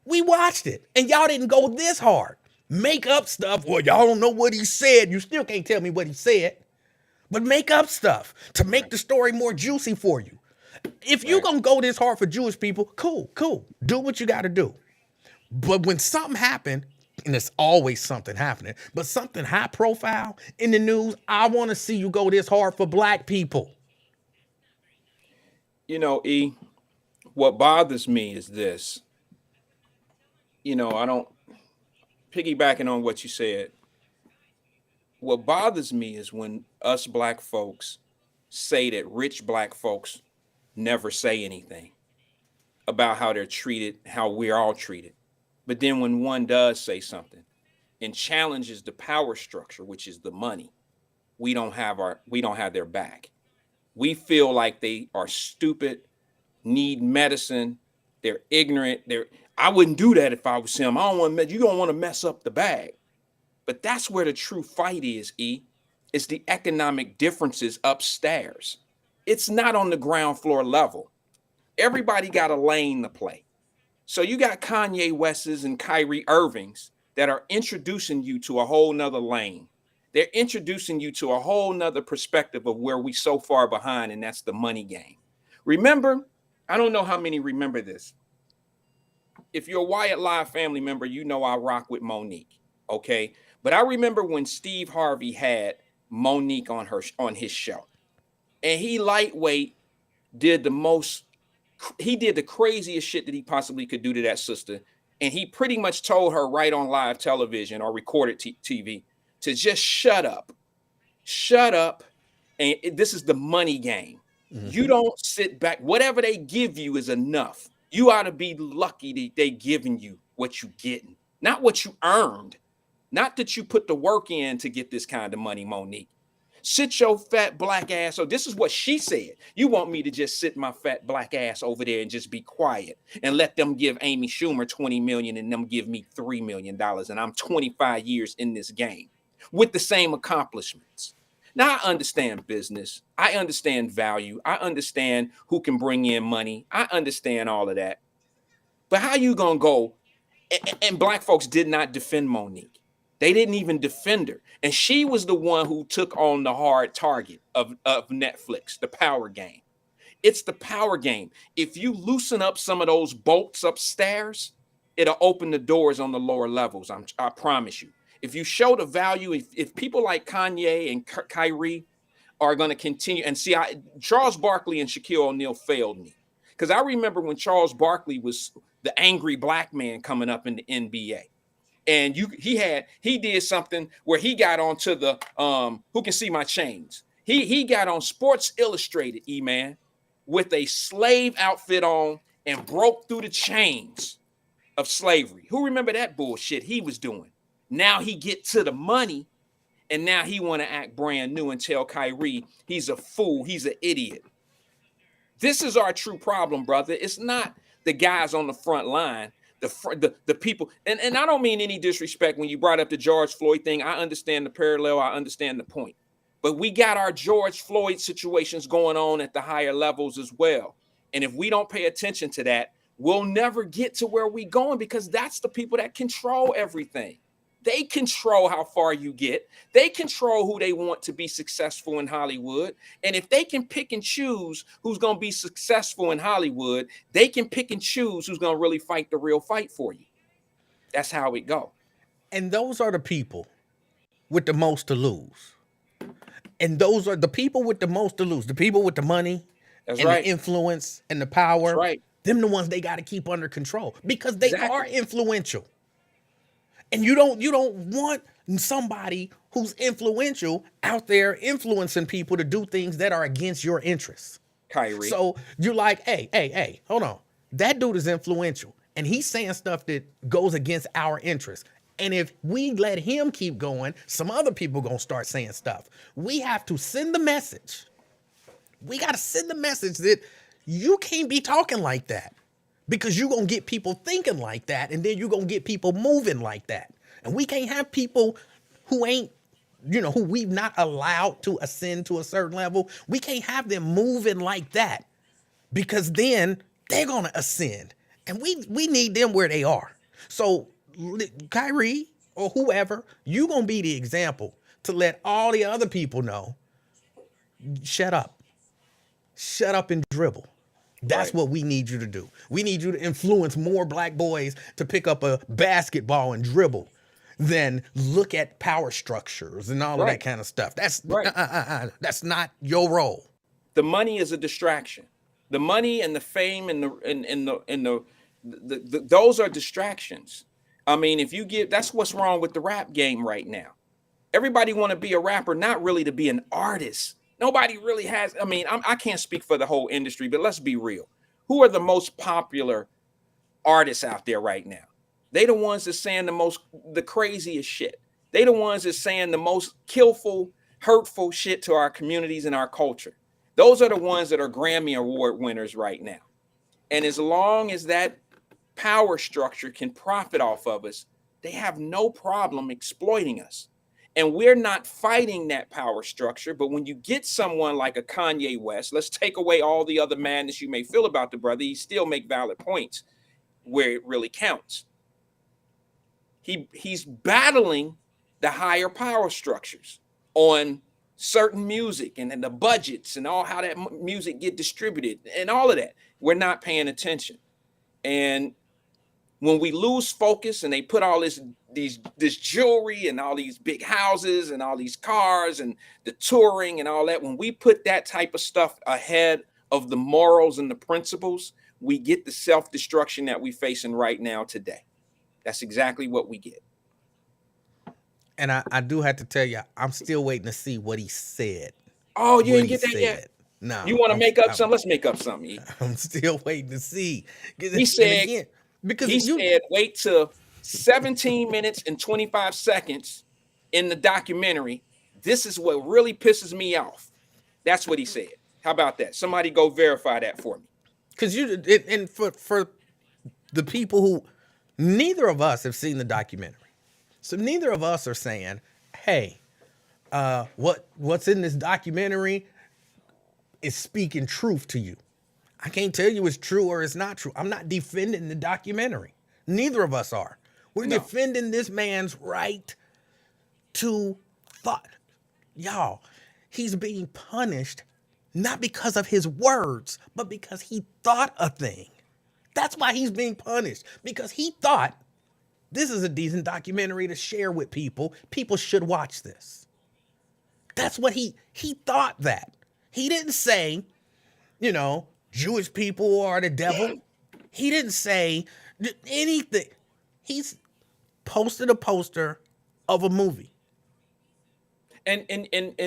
We watched it, and y'all didn't go this hard. Make up stuff. Well, y'all don't know what he said. You still can't tell me what he said. But make up stuff to make the story more juicy for you. If you're going to go this hard for Jewish people, cool. Do what you got to do. But when something happened, and there's always something happening, but something high profile in the news, I want to see you go this hard for black people. E, what bothers me is this. I don't, piggybacking on what you said, what bothers me is when us black folks say that rich black folks never say anything about how they're treated, how we're all treated. But then when one does say something and challenges the power structure, which is the money, we don't have their back. We feel like they are stupid, need medicine, they're ignorant. I wouldn't do that if I was him. I don't want to. You don't want to mess up the bag. But that's where the true fight is, E. It's the economic differences upstairs. It's not on the ground floor level. Everybody got a lane to play. So you got Kanye West's and Kyrie Irving's that are introducing you to a whole nother lane. They're introducing you to a whole nother perspective of where we so far behind, and that's the money game. Remember, I don't know how many remember this. If you're a Wyatt Live family member, you know I rock with Monique. Okay. But I remember when Steve Harvey had Monique on his show. And he lightweight did he did the craziest shit that he possibly could do to that sister. And he pretty much told her right on live television or recorded TV to just shut up. Shut up. And this is the money game. Mm-hmm. You don't sit back. Whatever they give you is enough. You ought to be lucky that they giving you what you getting, not what you earned. Not that you put the work in to get this kind of money, Monique. Sit your fat black ass. So this is what she said. You want me to just sit my fat black ass over there and just be quiet and let them give Amy Schumer $20 million and them give me $3 million. And I'm 25 years in this game with the same accomplishments. Now I understand business. I understand value. I understand who can bring in money. I understand all of that. But how you going to go? And black folks did not defend Monique. They didn't even defend her. And she was the one who took on the hard target of Netflix, the power game. It's the power game. If you loosen up some of those bolts upstairs, it'll open the doors on the lower levels. I promise you. If you show the value, if people like Kanye and Kyrie are going to continue, and see, Charles Barkley and Shaquille O'Neal failed me. Because I remember when Charles Barkley was the angry black man coming up in the NBA. And he did something where he got onto the Who Can See My Chains. He got on Sports Illustrated, E-Man, with a slave outfit on and broke through the chains of slavery. Who remember that bullshit he was doing? Now he get to the money, and now he want to act brand new and tell Kyrie he's a fool, he's an idiot. This is our true problem, brother. It's not the guys on the front line. The people, and I don't mean any disrespect when you brought up the George Floyd thing. I understand the parallel. I understand the point. But we got our George Floyd situations going on at the higher levels as well. And if we don't pay attention to that, we'll never get to where we're going, because that's the people that control everything. They control how far you get. They control who they want to be successful in Hollywood. And if they can pick and choose who's going to be successful in Hollywood, they can pick and choose who's going to really fight the real fight for you. That's how it go. And those are the people with the most to lose. And those are the people with the most to lose. The people with the money, that's and right, the influence and the power. That's right. Them the ones they got to keep under control, because they are influential. And you don't want somebody who's influential out there influencing people to do things that are against your interests. Kyrie. So you're like, hey, hold on. That dude is influential, and he's saying stuff that goes against our interests. And if we let him keep going, some other people gonna start saying stuff. We have to send the message. We got to send the message that you can't be talking like that. Because you're going to get people thinking like that, and then you're going to get people moving like that. And we can't have people who ain't, who we've not allowed to ascend to a certain level. We can't have them moving like that, because then they're going to ascend. And we need them where they are. So Kyrie or whoever, you're going to be the example to let all the other people know, shut up. Shut up and dribble. That's right. What we need you to do. We need you to influence more black boys to pick up a basketball and dribble than look at power structures and all of that kind of stuff. That's right. That's not your role. The money is a distraction. The money and the fame and the those are distractions. I mean, that's what's wrong with the rap game right now. Everybody want to be a rapper, not really to be an artist. Nobody really has. I mean, I can't speak for the whole industry, but let's be real. Who are the most popular artists out there right now? They the ones that's saying the craziest shit. They the ones that's saying the most killful, hurtful shit to our communities and our culture. Those are the ones that are Grammy Award winners right now. And as long as that power structure can profit off of us, they have no problem exploiting us. And we're not fighting that power structure. But when you get someone like a Kanye West, let's take away all the other madness you may feel about the brother. He still make valid points where it really counts. He's battling the higher power structures on certain music and the budgets and all how that music get distributed and all of that. We're not paying attention. And when we lose focus and they put all this jewelry and all these big houses and all these cars and the touring and all that, when we put that type of stuff ahead of the morals and the principles, we get the self-destruction that we're facing right now today. That's exactly what we get. And I do have to tell you, I'm still waiting to see what he said. Oh, you didn't get that yet? No. You want to make up something? Let's make up something. I'm still waiting to see. He said, again, because he said, wait till 17 minutes and 25 seconds in the documentary. This is what really pisses me off. That's what he said. How about that? Somebody go verify that for me. Because for the people who, neither of us have seen the documentary. So neither of us are saying, hey, what's in this documentary is speaking truth to you. I can't tell you it's true or it's not true. I'm not defending the documentary. Neither of us are. We're defending this man's right to thought. Y'all, he's being punished not because of his words, but because he thought a thing. That's why he's being punished, because he thought this is a decent documentary to share with people. People should watch this. That's what he thought that. He didn't say, Jewish people are the devil. He didn't say anything. He's posted a poster of a movie. And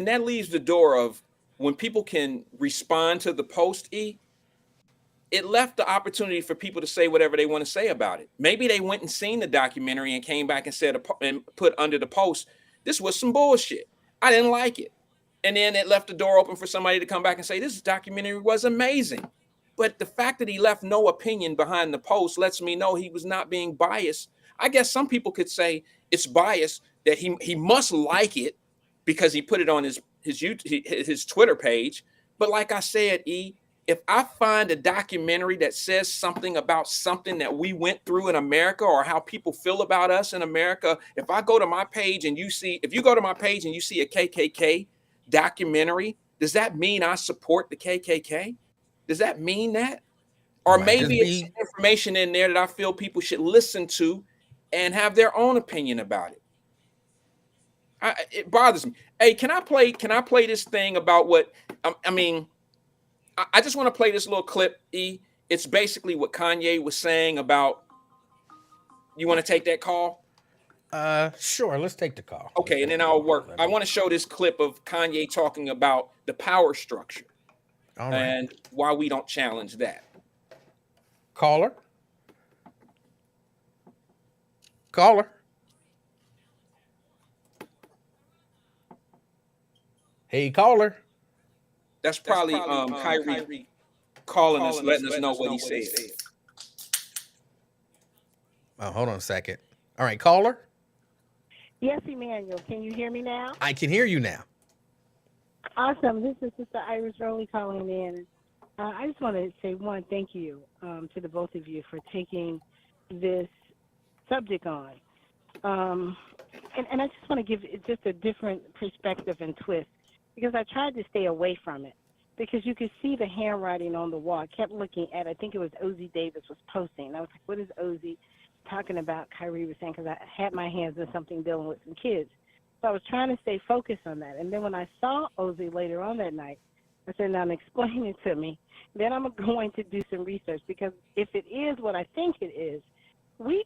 that leaves the door of when people can respond to the post, it left the opportunity for people to say whatever they want to say about it. Maybe they went and seen the documentary and came back and said and put under the post, this was some bullshit. I didn't like it. And then it left the door open for somebody to come back and say, this documentary was amazing. But the fact that he left no opinion behind the post lets me know he was not being biased. I guess some people could say it's biased, that he must like it because he put it on his Twitter page. But like I said, if I find a documentary that says something about something that we went through in America or how people feel about us in America, if I go to my page and if you go to my page and you see a KKK documentary, does that mean I support the KKK? Does that mein that? Or maybe it's information in there that I feel people should listen to and have their own opinion about it. It bothers me. Hey, can I play this thing about what, I just want to play this little clip, It's basically what Kanye was saying about, you want to take that call? Sure, let's take the call. Okay, and then I'll work. I want to show this clip of Kanye talking about the power structure. All right. And why we don't challenge that. Caller. Hey, caller. That's probably Kyrie calling us, letting us know what he said. Oh, hold on a second. All right, caller. Yes, Emmanuel. Can you hear me now? I can hear you now. Awesome. This is Sister Iris Rowley calling in. I just want to say thank you to the both of you for taking this subject on. And I just want to give it just a different perspective and twist, because I tried to stay away from it, because you could see the handwriting on the wall. I kept looking at, I think it was Ozzie Davis was posting. I was like, what is Ozzie talking about? Kyrie was saying, because I had my hands in something dealing with some kids. So I was trying to stay focused on that. And then when I saw Ozzie later on that night, I said, now explain it to me. Then I'm going to do some research, because if it is what I think it is, we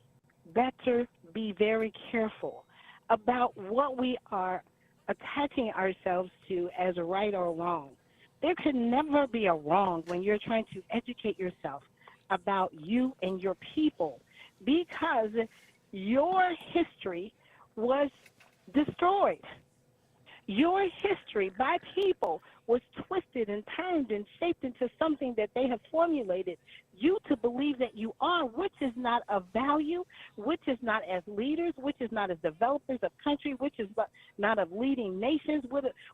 better be very careful about what we are attaching ourselves to as a right or wrong. There could never be a wrong when you're trying to educate yourself about you and your people, because your history was destroyed. Your history by people was twisted and turned and shaped into something that they have formulated you to believe that you are, which is not of value, which is not as leaders, which is not as developers of country, which is not of leading nations,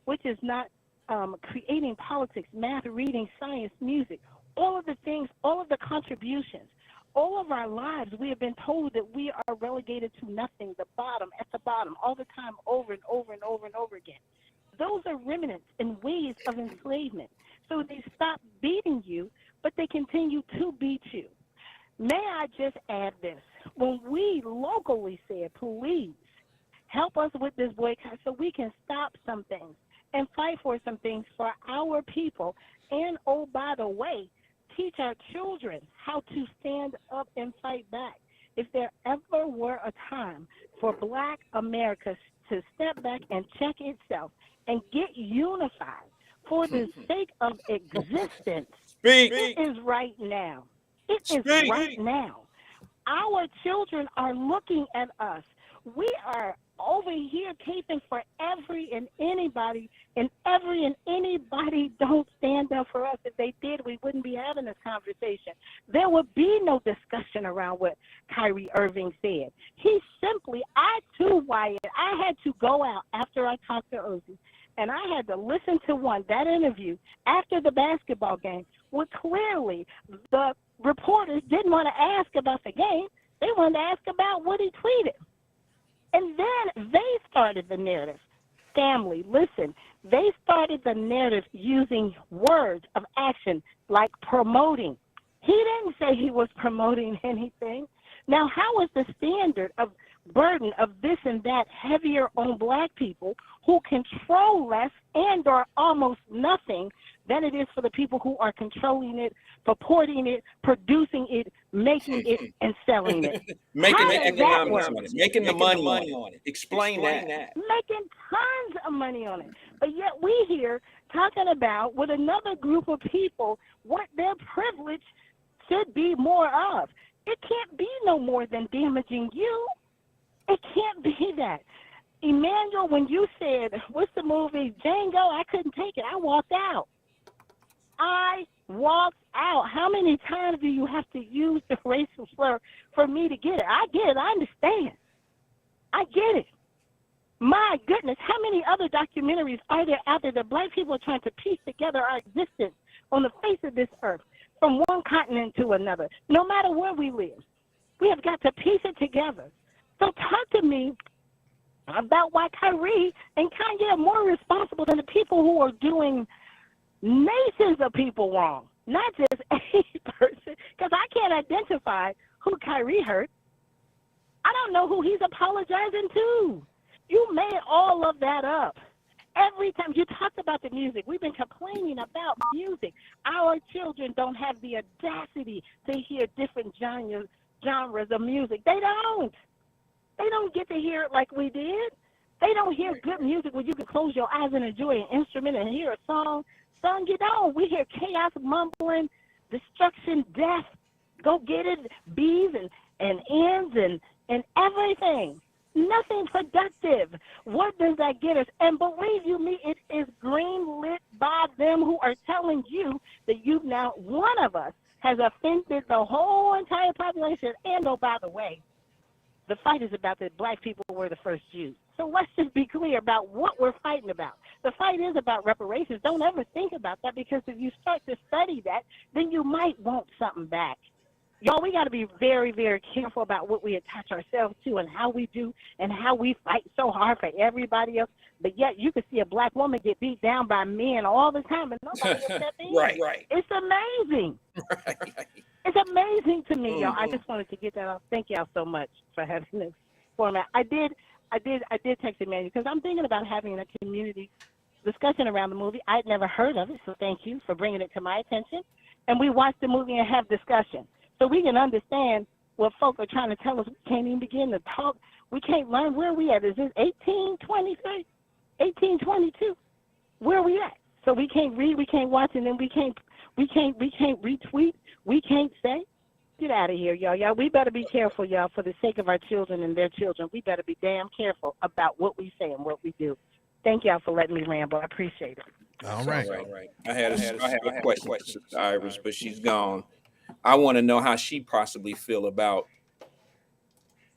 which is not creating politics, math, reading, science, music, all of the things, all of the contributions. All of our lives, we have been told that we are relegated to nothing, the bottom, at the bottom, all the time, over and over and over and over again. Those are remnants and ways of enslavement. So they stop beating you, but they continue to beat you. May I just add this? When we locally said, please help us with this boycott so we can stop some things and fight for some things for our people, and oh, by the way, teach our children how to stand up and fight back. If there ever were a time for Black America to step back and check itself and get unified for the sake of existence, it is right now. It is right now. Our children are looking at us. We are over here caping for every and anybody, and every and anybody don't stand up for us. If they did, we wouldn't be having this conversation. There would be no discussion around what Kyrie Irving said. He simply, Wyatt, I had to go out after I talked to Ozzy, and I had to listen to that interview after the basketball game, where clearly the reporters didn't want to ask about the game. They wanted to ask about what he tweeted. And then they started the narrative. Family, listen, they started the narrative using words of action like promoting. He didn't say he was promoting anything. Now, how is the standard of burden of this and that heavier on Black people who control less and or almost nothing than it is for the people who are controlling it, purporting it, producing it, making it, and selling it? making the money on it. Explain that. Making tons of money on it. But yet we here talking about with another group of people what their privilege should be more of. It can't be no more than damaging you. It can't be that. Emmanuel, when you said, what's the movie, Django, I couldn't take it. I walked out. I walked out. How many times do you have to use the racial slur for me to get it? I get it. I understand. I get it. My goodness, how many other documentaries are there out there that Black people are trying to piece together our existence on the face of this earth from one continent to another, no matter where we live? We have got to piece it together. So talk to me about why Kyrie and Kanye are more responsible than the people who are doing nations of people wrong, not just a person, because I can't identify who Kyrie hurt. I don't know who he's apologizing to. You made all of that up. Every time you talked about the music, we've been complaining about music. Our children don't have the audacity to hear different genres of music. They don't. They don't get to hear it like we did. They don't hear good music where you can close your eyes and enjoy an instrument and hear a song. Son, you don't. We hear chaos, mumbling, destruction, death, go get it, B's and N's and everything. Nothing productive. What does that get us? And believe you me, it is green-lit by them who are telling you that you now, one of us, has offended the whole entire population. And oh, by the way, the fight is about that Black people were the first Jews. So let's just be clear about what we're fighting about. The fight is about reparations. Don't ever think about that, because if you start to study that, then you might want something back. Y'all, we got to be very, very careful about what we attach ourselves to and how we do and how we fight so hard for everybody else. But yet you can see a Black woman get beat down by men all the time and nobody will step in. Right. It's amazing. Right. It's amazing to me, y'all. I just wanted to get that off. Thank y'all so much for having this format. I did text Emmanuel because I'm thinking about having a community discussion around the movie. I'd never heard of it, so thank you for bringing it to my attention. And we watch the movie and have discussion so we can understand what folk are trying to tell us. We can't even begin to talk. We can't learn. Where are we at? Is this 1823, 1822? Where are we at? So we can't read, we can't watch, and then we can't retweet, we can't say. Get out of here, y'all. We better be careful, y'all, for the sake of our children and their children. We better be damn careful about what we say and what we do. Thank y'all for letting me ramble. I appreciate it. All All right. right. I have a question for Sister Iris, but she's gone. I want to know how she possibly feel about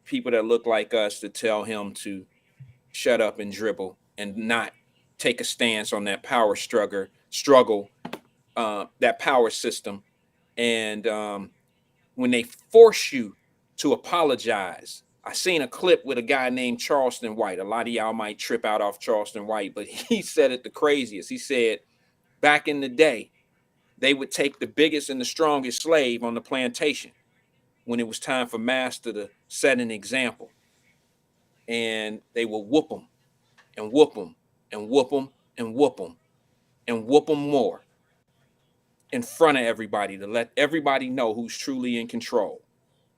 people that look like us to tell him to shut up and dribble and not take a stance on that power struggle, that power system. And when they force you to apologize. I seen a clip with a guy named Charleston White. A lot of y'all might trip out off Charleston White, but he said it the craziest. He said back in the day, they would take the biggest and the strongest slave on the plantation when it was time for master to set an example. And they will whoop them and whoop them and whoop them and whoop them and whoop them more in front of everybody to let everybody know who's truly in control.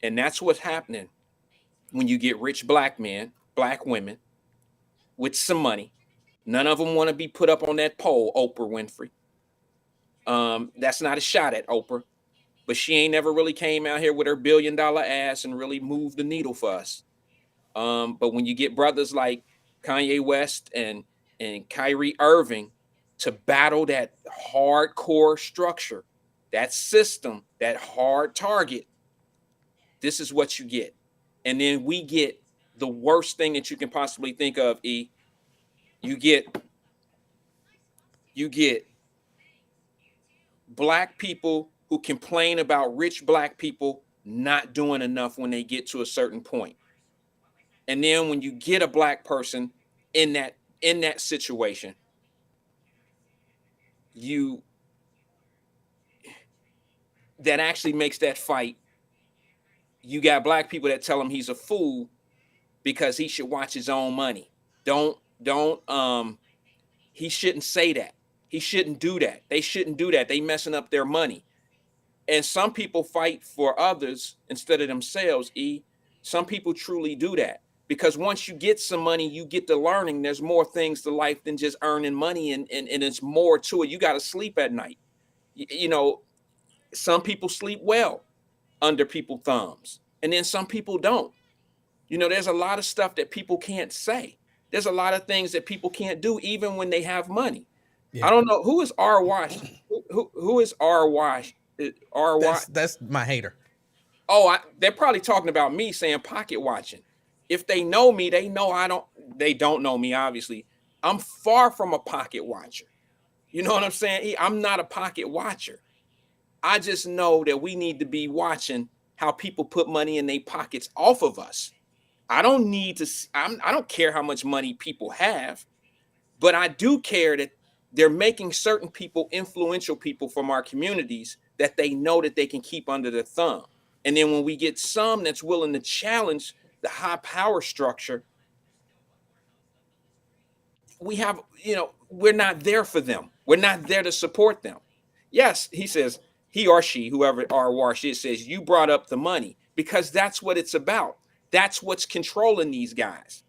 And that's what's happening when you get rich black men, black women with some money. None of them want to be put up on that pole, Oprah Winfrey. That's not a shot at Oprah, but she ain't never really came out here with her $1 billion ass and really moved the needle for us. But when you get brothers like Kanye West and Kyrie Irving to battle that hardcore structure, that system, that hard target, this is what you get. And then we get the worst thing that you can possibly think of, E. You get black people who complain about rich black people not doing enough when they get to a certain point. And then when you get a black person in that situation, that actually makes that fight. You got black people that tell him he's a fool because he should watch his own money. Don't he shouldn't say that. He shouldn't do that. They shouldn't do that. They messing up their money. And some people fight for others instead of themselves, E. Some people truly do that. Because once you get some money, you get to learning there's more things to life than just earning money, and it's more to it. You got to sleep at night. You know, some people sleep well under people's thumbs, and then some people don't. You know, there's a lot of stuff that people can't say. There's a lot of things that people can't do, even when they have money. Yeah. I don't know who is R. Wash. Who is R. Wash? R. Wash. That's my hater. Oh, they're probably talking about me saying pocket watching. If they know me, they know I don't. They don't know me, obviously. I'm far from a pocket watcher. You know what I'm saying? I'm not a pocket watcher. I just know that we need to be watching how people put money in their pockets off of us. I don't need to. I don't care how much money people have, but I do care that they're making certain people influential people from our communities that they know that they can keep under their thumb. And then when we get some that's willing to challenge the high power structure, we have, we're not there for them. We're not there to support them. Yes, he says, he or she, whoever R. Wash is, says, you brought up the money because that's what it's about. That's what's controlling these guys.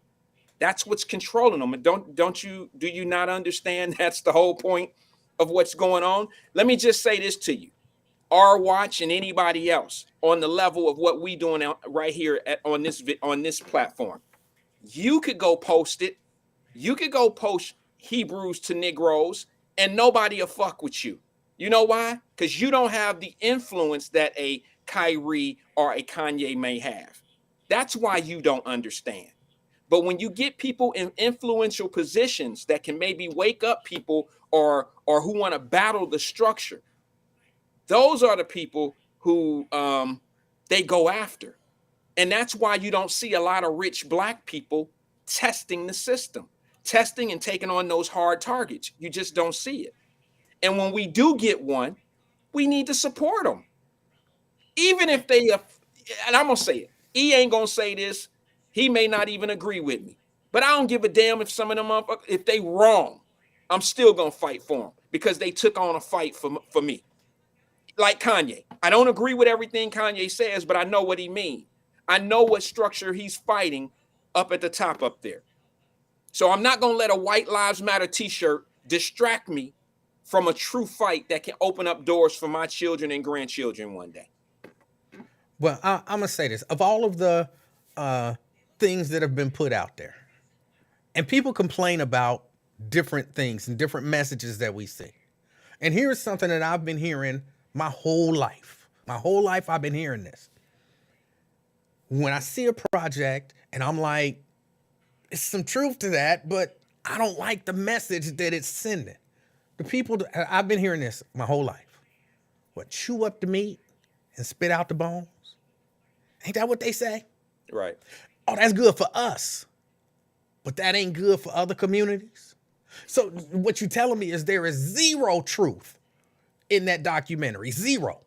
That's what's controlling them. And do you not understand that's the whole point of what's going on? Let me just say this to you. R. Watch and anybody else on the level of what we doing right here on this platform. You could go post it. You could go post Hebrews to Negroes and nobody will fuck with you. You know why? Because you don't have the influence that a Kyrie or a Kanye may have. That's why you don't understand. But when you get people in influential positions that can maybe wake up people or who want to battle the structure, those are the people who they go after. And that's why you don't see a lot of rich black people testing the system, testing and taking on those hard targets. You just don't see it. And when we do get one, we need to support them. Even if they, and I'm going to say it, he ain't going to say this. He may not even agree with me. But I don't give a damn if some of them, if they wrong, I'm still going to fight for them because they took on a fight for me. Like Kanye. I don't agree with everything Kanye says, but I know what he means. I know what structure he's fighting up at the top up there. So I'm not going to let a White Lives Matter t-shirt distract me from a true fight that can open up doors for my children and grandchildren one day. Well, I'm going to say this. Of all of the things that have been put out there, and people complain about different things and different messages that we see. And here's something that I've been hearing my whole life. My whole life I've been hearing this. When I see a project and I'm like, it's some truth to that, but I don't like the message that it's sending. The people, I've been hearing this my whole life. What, chew up the meat and spit out the bones? Ain't that what they say? Right. Oh, that's good for us, but that ain't good for other communities. So what you're telling me is there is zero truth in that documentary. Zero.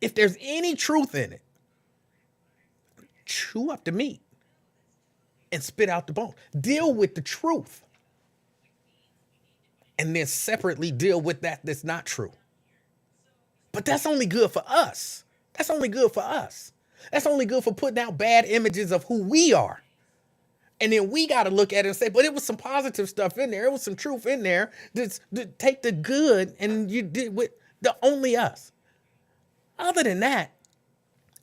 If there's any truth in it, chew up the meat and spit out the bone. Deal with the truth. And then separately deal with that that's not true. But that's only good for us. That's only good for us. That's only good for putting out bad images of who we are. And then we got to look at it and say, but it was some positive stuff in there. It was some truth in there. Take the good and you did with the only us. Other than that,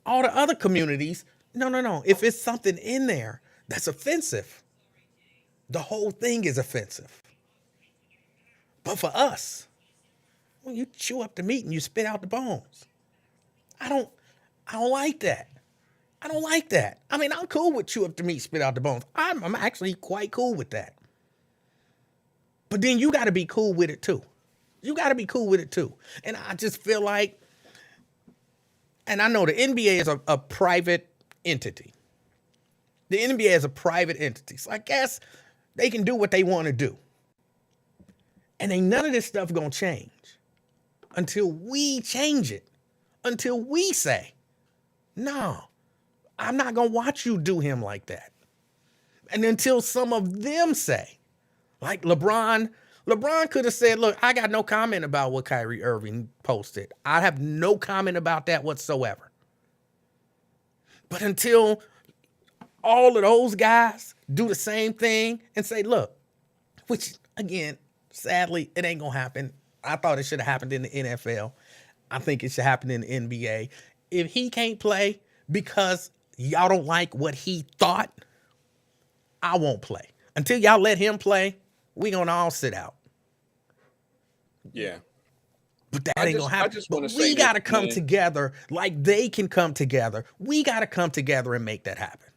all the other communities, no. If it's something in there that's offensive, the whole thing is offensive. But for us, when you chew up the meat and you spit out the bones, I don't like that. I don't like that. I mean, I'm cool with chew up the meat, spit out the bones. I'm actually quite cool with that. But then you got to be cool with it too. You got to be cool with it too. And I just feel like, and I know the NBA is a private entity. The NBA is a private entity. So I guess they can do what they want to do. And ain't none of this stuff gonna change until we change it. Until we say, no, I'm not gonna watch you do him like that. And until some of them say, like LeBron could have said, look, I got no comment about what Kyrie Irving posted. I have no comment about that whatsoever. But until all of those guys do the same thing and say, look, which again, sadly, it ain't gonna happen. I thought it should have happened in the NFL. I think it should happen in the NBA. If he can't play because y'all don't like what he thought, I won't play. Until y'all let him play, we gonna all sit out. Yeah. But that ain't gonna happen. I just But want to we say gotta this, come man. together like they can come together. We gotta come together and make that happen.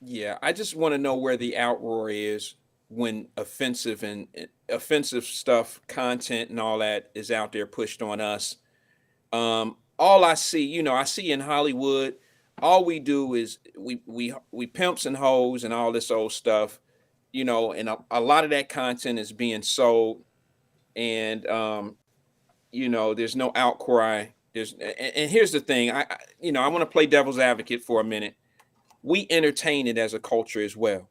Yeah, I just want to know where the outroar is when offensive stuff, content and all that is out there pushed on us. All I see, I see in Hollywood, all we do is we pimps and hoes and all this old stuff, and a lot of that content is being sold, and there's no outcry. And here's the thing, I want to play devil's advocate for a minute. We entertain it as a culture as well.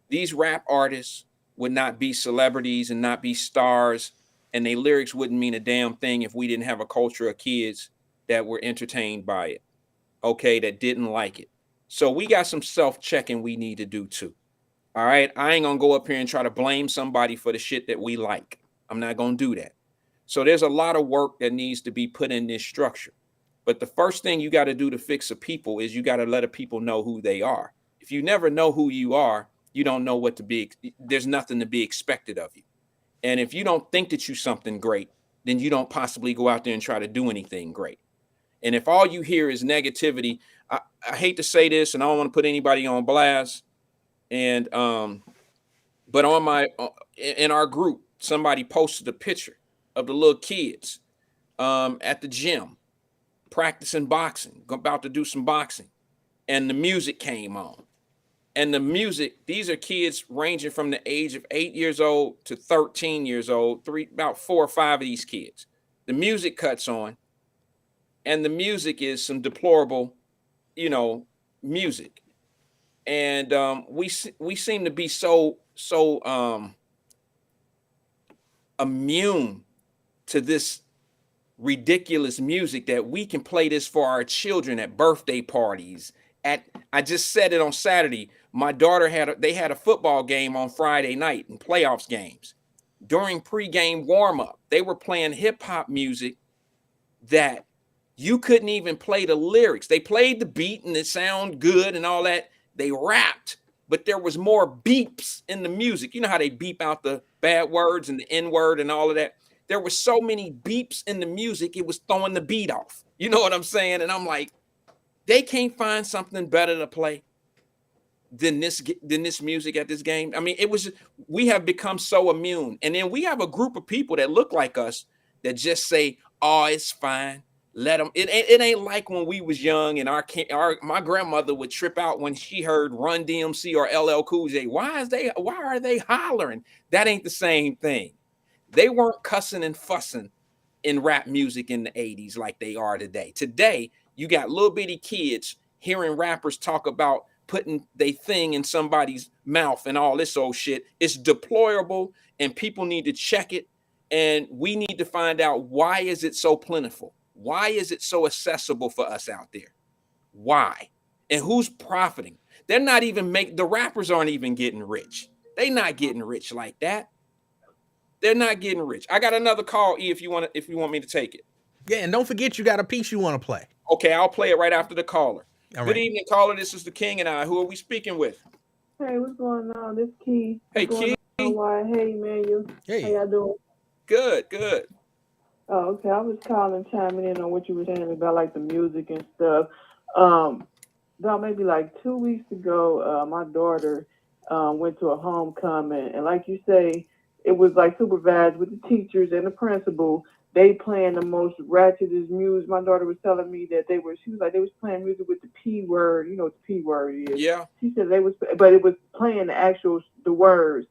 These rap artists would not be celebrities and not be stars, and their lyrics wouldn't mean a damn thing if we didn't have a culture of kids that were entertained by it, okay, that didn't like it. So we got some self-checking we need to do too. All right, I ain't gonna go up here and try to blame somebody for the shit that we like. I'm not gonna do that. So there's a lot of work that needs to be put in this structure. But the first thing you got to do to fix a people is you got to let a people know who they are. If you never know who you are, you don't know what to be. There's nothing to be expected of you. And if you don't think that you're something great, then you don't possibly go out there and try to do anything great. And if all you hear is negativity, I hate to say this, and I don't want to put anybody on blast. And but in our group, somebody posted a picture of the little kids at the gym practicing boxing, about to do some boxing, and the music came on. And the music, these are kids ranging from the age of 8 years old to 13 years old, about 4 or 5 of these kids. The music cuts on, and the music is some deplorable, music. And we seem to be so immune to this ridiculous music that we can play this for our children at birthday parties. I just said it on Saturday. My daughter had a football game on Friday night in playoffs games. During pregame warm-up, they were playing hip-hop music that you couldn't even play the lyrics. They played the beat and it sounded good and all that. They rapped, but there was more beeps in the music. You know how they beep out the bad words and the N word and all of that. There were so many beeps in the music, it was throwing the beat off. You know what I'm saying? And I'm like, they can't find something better to play than this music at this game. I mean, we have become so immune. And then we have a group of people that look like us that just say, "Oh, it's fine. Let them." It ain't like when we was young and my grandmother would trip out when she heard Run DMC or LL Cool J. Why are they hollering? That ain't the same thing. They weren't cussing and fussing in rap music in the 80s like they are today. Today, you got little bitty kids hearing rappers talk about putting their thing in somebody's mouth and all this old shit. It's deplorable, and people need to check it. And we need to find out, why is it so plentiful? Why is it so accessible for us out there? Why? And who's profiting? They're not even the rappers aren't even getting rich. They not getting rich like that. They're not getting rich. I got another call, E, if you want me to take it. Yeah, and don't forget you got a piece you want to play. Okay, I'll play it right after the caller. All Good right. evening, caller. This is the King and I. Who are we speaking with? Hey, what's going on? This Key. Hey, What's Key. going on, Wyatt? Hey, Emmanuel. Hey. How y'all doing? Good. Oh, okay. I was calling, chiming in on what you were saying about like the music and stuff. About maybe like 2 weeks ago, my daughter went to a homecoming, and like you say, it was like supervised with the teachers and the principal. They playing the most ratchetest music. My daughter was telling me that they was playing music with the P word. You know what the P word is? Yeah. She said but it was playing the words.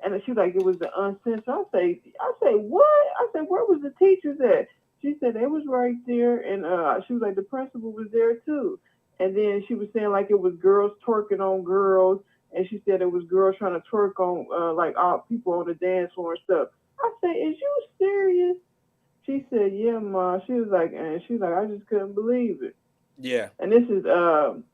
And she was like, it was the uncensored. I say, what? I said, where was the teachers at? She said they was right there, and she was like, the principal was there too. And then she was saying like it was girls twerking on girls, and she said it was girls trying to twerk on like all people on the dance floor and stuff. I said, is you serious? She said, yeah, Ma. She was like, I just couldn't believe it. Yeah. And this is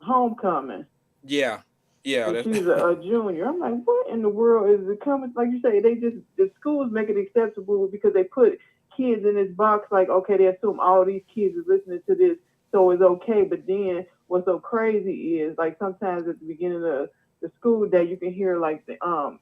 homecoming. Yeah. And she's a junior. I'm like, what in the world is it coming? Like you say, the schools make it acceptable because they put kids in this box. Like, okay, they assume all these kids are listening to this, so it's okay. But then what's so crazy is like sometimes at the beginning of the school day, you can hear like the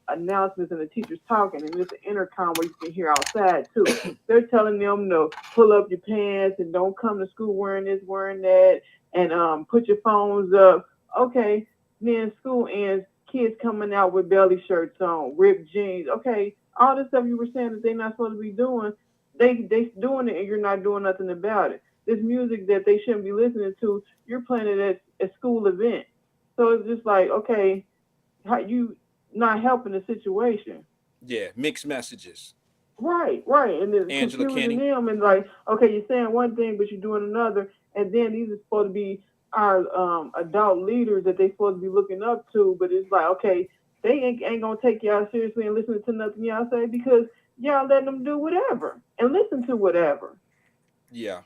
announcements and the teachers talking, and there's an intercom where you can hear outside too. They're telling them to pull up your pants and don't come to school wearing this, wearing that, and put your phones up. Okay. Then school ends, kids coming out with belly shirts on, ripped jeans. Okay, all this stuff you were saying that they're not supposed to be doing, they doing it and you're not doing nothing about it. This music that they shouldn't be listening to, you're playing it at a school event. So it's just like, okay, how you not helping the situation. Yeah, mixed messages. Right. And it's Angela confusing Kenny. them and like, okay, you're saying one thing but you're doing another, and then these are supposed to be our adult leaders that they supposed to be looking up to, but it's like, okay, they ain't gonna take y'all seriously and listen to nothing y'all say because y'all letting them do whatever and listen to whatever. Yeah.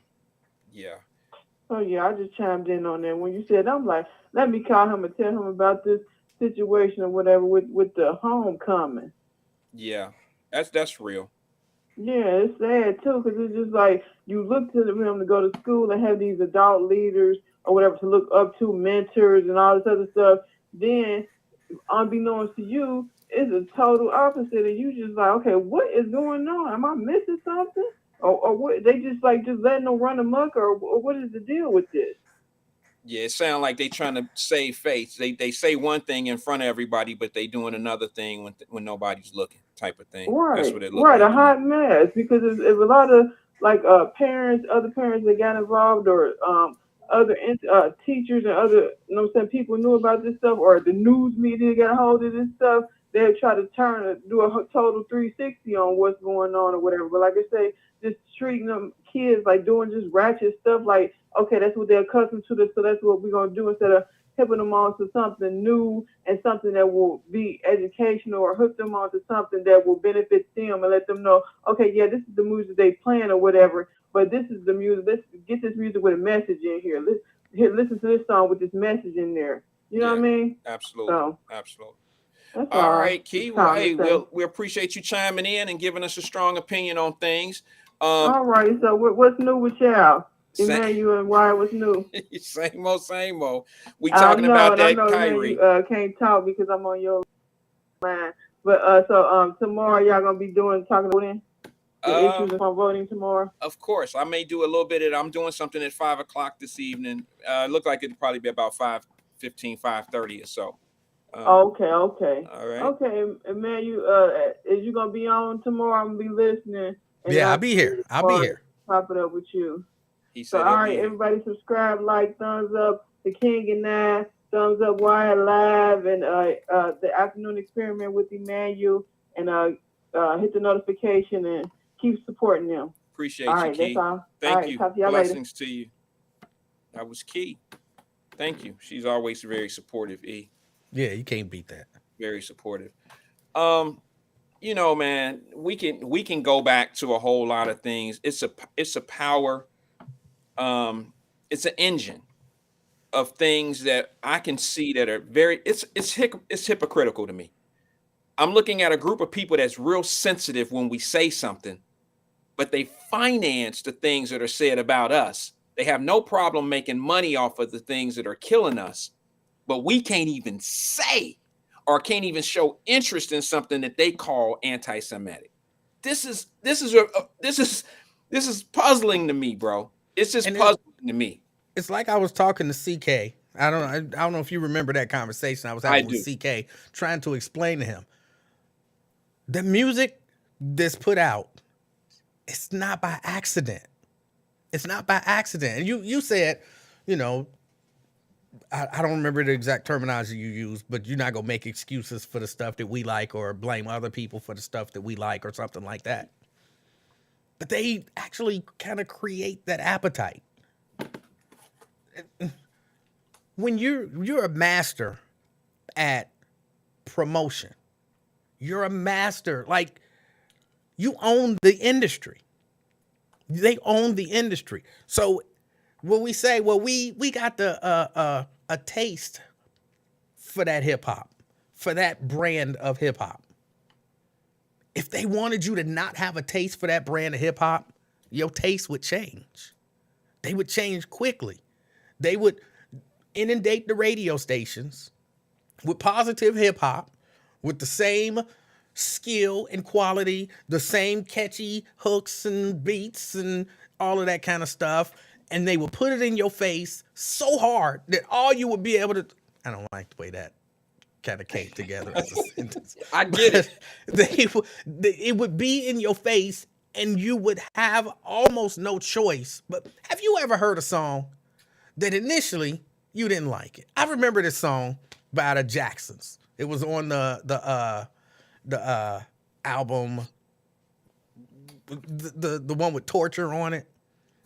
So yeah, I just chimed in on that. When you said, I'm like, let me call him and tell him about this situation or whatever with the homecoming. Yeah, that's real. Yeah, it's sad too because it's just like you look to them to go to school and have these adult leaders or whatever to look up to, mentors and all this other stuff. Then, unbeknownst to you, it's a total opposite, and you just like, okay, what is going on? Am I missing something? Or what? They just letting them run amok, or what is the deal with this? Yeah, it sounds like they trying to save face. They say one thing in front of everybody, but they doing another thing when nobody's looking, type of thing. That's what it looks like. Right, a hot mess because it's a lot of like other parents that got involved, or other teachers and other, you know what I'm saying, people knew about this stuff, or the news media got a hold of this stuff. They'll try to do a total 360 on what's going on or whatever. But like I say, just treating them kids like doing just ratchet stuff, like, okay, that's what they're accustomed to, so that's what we're going to do, instead of hipping them on to something new and something that will be educational, or hook them on to something that will benefit them and let them know, okay, yeah, this is the music they playing or whatever, but this is the music. Let's get this music with a message in here. Listen to this song with this message in there. You know what I mean? Absolutely. So, absolutely. That's All right, Key. Well, hey, we appreciate you chiming in and giving us a strong opinion on things. All right. So what's new with y'all? Emmanuel and Wyatt, what's new? Same old, same old. We I talking know, about and I that know, Kyrie. Emmanuel can't talk because I'm on your line. But so tomorrow y'all gonna be talking about voting, the issues on voting tomorrow. Of course, I may do a little bit of. I'm doing something at 5 o'clock this evening. Look like it'll probably be about 5:15, 5:30 or so. Okay. All right. Okay, Emmanuel, is you gonna be on tomorrow? I'm gonna be listening. And Yeah, I'll be here. I'll be here. Pop it up with you. He So said, all right, everybody subscribe, like, thumbs up the King and Nine, thumbs up Wyatt Live, and the Afternoon Experiment with Emmanuel, and hit the notification and keep supporting them. Appreciate all you, right, Key. that's all. Thank all right, you. talk to y'all later. Blessings to you. That was Key. Thank you. She's always very supportive, E. Yeah, you can't beat that. Very supportive. You know, man, we can go back to a whole lot of things. It's a power. It's an engine of things that I can see that are very. It's hypocritical to me. I'm looking at a group of people that's real sensitive when we say something, but they finance the things that are said about us. They have no problem making money off of the things that are killing us, but we can't even say or can't even show interest in something that they call anti-Semitic. This is puzzling to me, bro. It's just puzzling to me. It's like I was talking to CK. I don't know if you remember that conversation I was having with CK, trying to explain to him the music that's put out. It's not by accident. It's not by accident. And you said, you know, I don't remember the exact terminology you used, but you're not gonna make excuses for the stuff that we like or blame other people for the stuff that we like or something like that. But they actually kind of create that appetite. When you're a master at promotion, you're a master, like you own the industry. They own the industry. So when we say, well, we got a taste for that hip hop, for that brand of hip hop. If they wanted you to not have a taste for that brand of hip hop, your taste would change. They would change quickly. They would inundate the radio stations with positive hip hop, with the same skill and quality, the same catchy hooks and beats and all of that kind of stuff. And they will put it in your face so hard that all you would be able to, I don't like the way that kind of came together as a sentence. I get it. It would be in your face and you would have almost no choice. But have you ever heard a song that initially you didn't like it? I remember this song by the Jacksons. It was on the album, the one with Torture on it,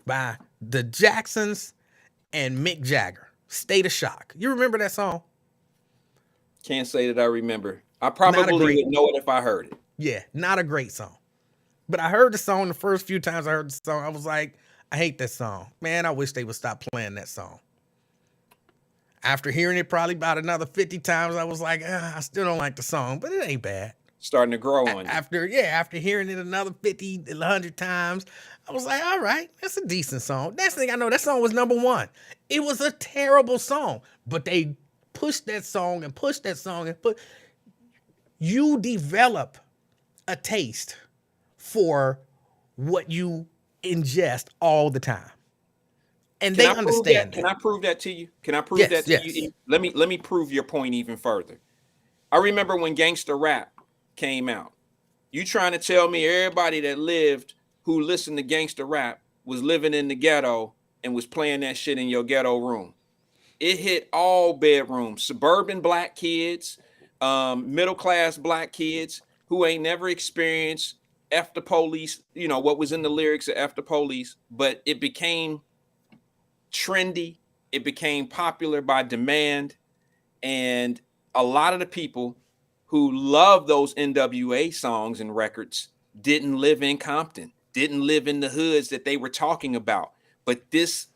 by the Jacksons and Mick Jagger. State of Shock. You remember that song? Can't say that I remember. I probably would know it if I heard it. Yeah, not a great song. But I heard the song the first few times I heard the song. I was like, I hate that song. Man, I wish they would stop playing that song. After hearing it probably about another 50 times, I was like, I still don't like the song, but it ain't bad. Starting to grow on you. After hearing it another 50, 100 times, I was like, all right, that's a decent song. Next thing I know, that song was #1. It was a terrible song, but they pushed that song and pushed that song and put. You develop a taste for what you ingest all the time. And they understand that. Can I prove that to you? Can I prove that to you? Let me prove your point even further. I remember when gangster rap came out. You trying to tell me everybody that lived who listened to gangster rap was living in the ghetto and was playing that shit in your ghetto room. It hit all bedrooms, suburban black kids, middle class black kids who ain't never experienced F the police, you know, what was in the lyrics of F the police, but it became trendy. It became popular by demand. And a lot of the people who love those NWA songs and records didn't live in Compton, didn't live in the hoods that they were talking about. But this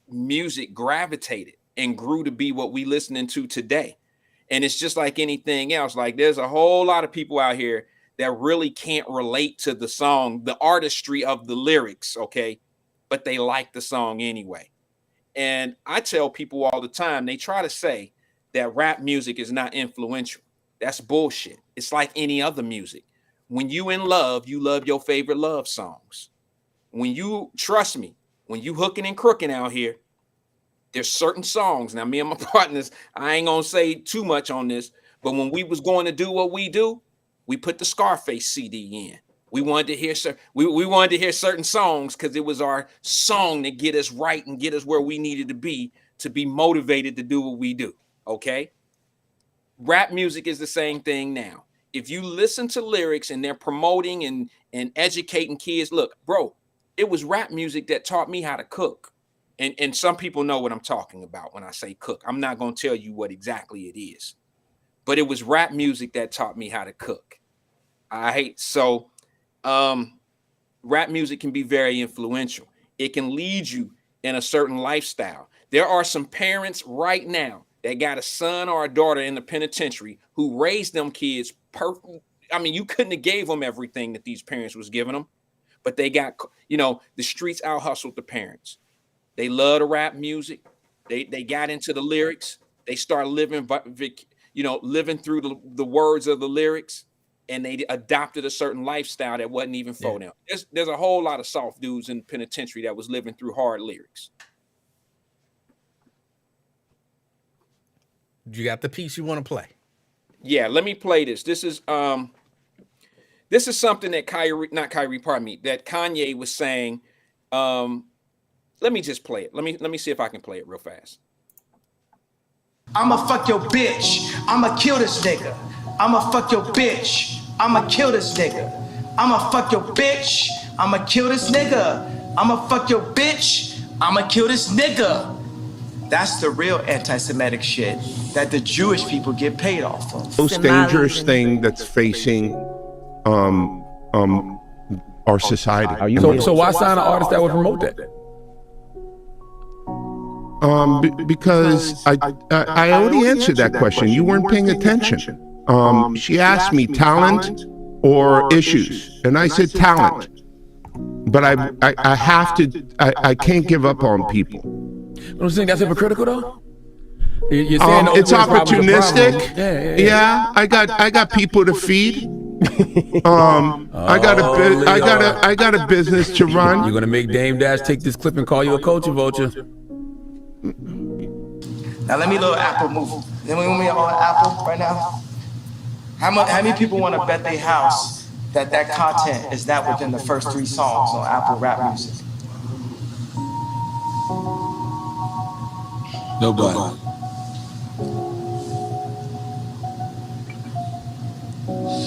music gravitated and grew to be what we listening to today. And it's just like anything else. Like there's a whole lot of people out here that really can't relate to the song, the artistry of the lyrics, okay? but they like the song anyway. And I tell people all the time, they try to say that rap music is not influential. That's bullshit. It's like any other music. When you in love, you love your favorite love songs. When you, trust me, when you hooking and crooking out here, there's certain songs. Now, me and my partners, I ain't gonna say too much on this, but when we was going to do what we do, we put the Scarface CD in. We wanted to hear we wanted to hear certain songs because it was our song to get us right and get us where we needed to be motivated to do what we do. Okay. Rap music is the same thing now. If you listen to lyrics and they're promoting and educating kids, look, bro, it was rap music that taught me how to cook. And some people know what I'm talking about when I say cook. I'm not going to tell you what exactly it is, but it was rap music that taught me how to cook. Rap music can be very influential. It can lead you in a certain lifestyle. There are some parents right now that got a son or a daughter in the penitentiary who raised them kids perfect. I mean, you couldn't have gave them everything that these parents was giving them, but they got, the streets out hustled the parents. They love the rap music. They got into the lyrics. They start living, living through the words of the lyrics, and they adopted a certain lifestyle that wasn't even for them. There's a whole lot of soft dudes in the penitentiary that was living through hard lyrics. You got the piece you want to play? Yeah, let me play this. This is something that that Kanye was saying. Let me just play it. Let me see if I can play it real fast. I'ma fuck your bitch. I'ma kill this nigga. I'ma fuck your bitch. I'ma kill this nigga. I'ma fuck your bitch. I'ma kill this nigga. I'ma fuck your bitch. I'ma kill this nigga. That's the real anti-Semitic shit that the Jewish people get paid off of. Most dangerous thing that's facing our society. So why sign an artist that would promote that? Because I already answered that question. You weren't paying attention. She asked me talent or issues, and I said talent. But I have to. I can't give up on people. You don't think that's hypocritical though? You're saying it's opportunistic. Yeah. I got people to feed. I got a business to run. You're gonna make Dame Dash take this clip and call you a culture vulture. Now let me little Apple move. Then we want me on Apple right now. How many people want to bet their house that content is that within the first 3 songs on Apple Rap Music? Nobody.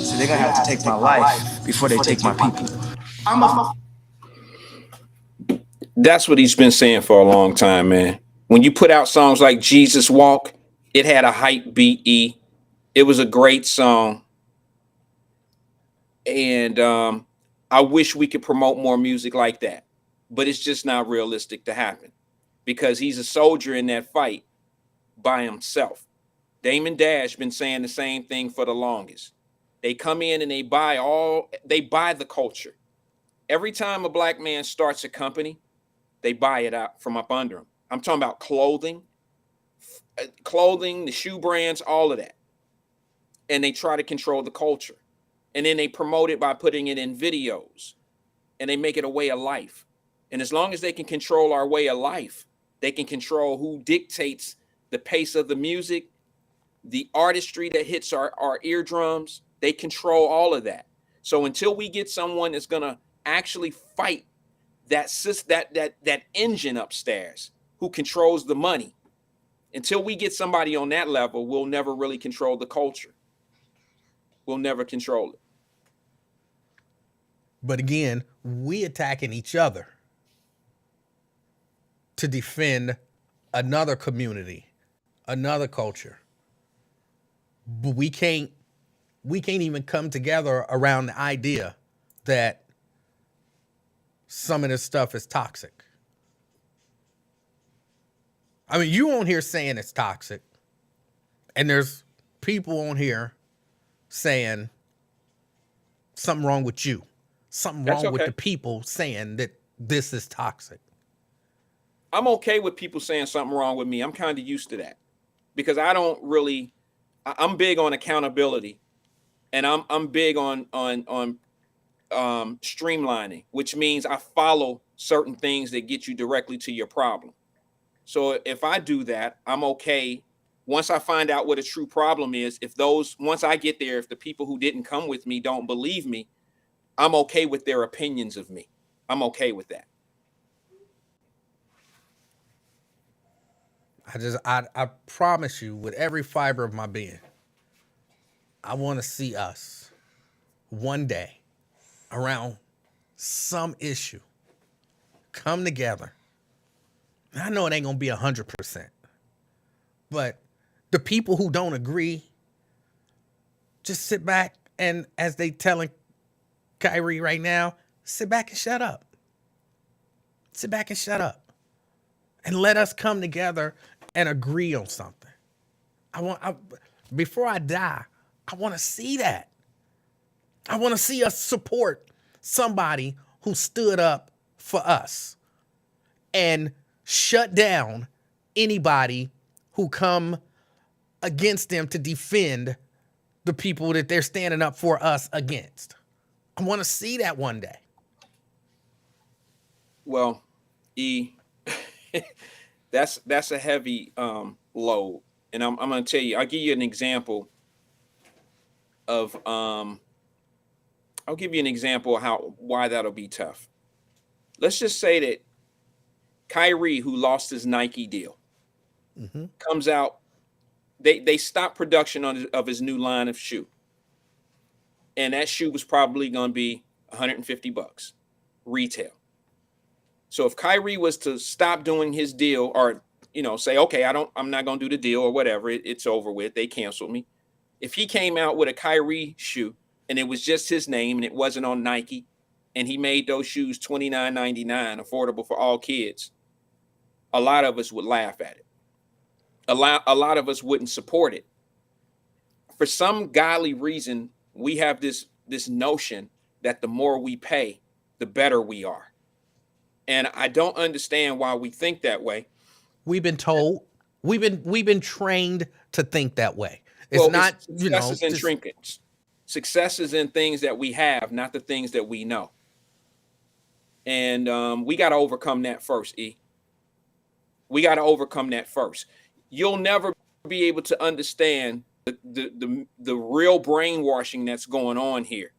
So they're gonna have to take my life before they take my people. That's what he's been saying for a long time, man. When you put out songs like Jesus Walk, it had a hype beat. It was a great song. And I wish we could promote more music like that. But it's just not realistic to happen because he's a soldier in that fight by himself. Damon Dash been saying the same thing for the longest. They come in and they buy the culture. Every time a black man starts a company, they buy it out from up under him. I'm talking about clothing, the shoe brands, all of that. And they try to control the culture. And then they promote it by putting it in videos. And they make it a way of life. And as long as they can control our way of life, they can control who dictates the pace of the music, the artistry that hits our eardrums. They control all of that. So until we get someone that's going to actually fight that engine upstairs who controls the money, until we get somebody on that level, we'll never really control the culture. We'll never control it. But again, we attacking each other to defend another community, another culture. But we can't even come together around the idea that some of this stuff is toxic. I mean, you on here saying it's toxic, and there's people on here saying something wrong with you, something wrong with the people saying that this is toxic. I'm okay with people saying something wrong with me. I'm kind of used to that because I don't really. I'm big on accountability, and I'm big on streamlining, which means I follow certain things that get you directly to your problem. So if I do that, I'm okay. Once I find out what a true problem is, once I get there, if the people who didn't come with me don't believe me, I'm okay with their opinions of me. I'm okay with that. I promise you, with every fiber of my being, I want to see us one day around some issue come together. I know it ain't gonna be 100%, but the people who don't agree just sit back and, as they telling Kyrie right now, sit back and shut up. Sit back and shut up, and let us come together and agree on something. Before I die, I want to see that. I want to see us support somebody who stood up for us and shut down anybody who come against them to defend the people that they're standing up for us against. I want to see that one day. Well, E, that's a heavy load, and I'm going to tell you. I'll give you an example of I'll give you an example of why that'll be tough. Let's just say that Kyrie, who lost his Nike deal, comes out. They stopped production of his new line of shoe, and that shoe was probably going to be $150 retail. So if Kyrie was to stop doing his deal, or say, okay, I'm not going to do the deal or whatever, it's over with, they canceled me. If he came out with a Kyrie shoe and it was just his name and it wasn't on Nike, and he made those shoes $29.99, affordable for all kids, a lot of us would laugh at it. A lot of us wouldn't support it. For some godly reason, we have this notion that the more we pay, the better we are. And I don't understand why we think that way. We've been told, we've been trained to think that way. It's not, success is in trinkets. Success is in things that we have, not the things that we know. And we got to overcome that first, E. We got to overcome that first. You'll never be able to understand the real brainwashing that's going on here.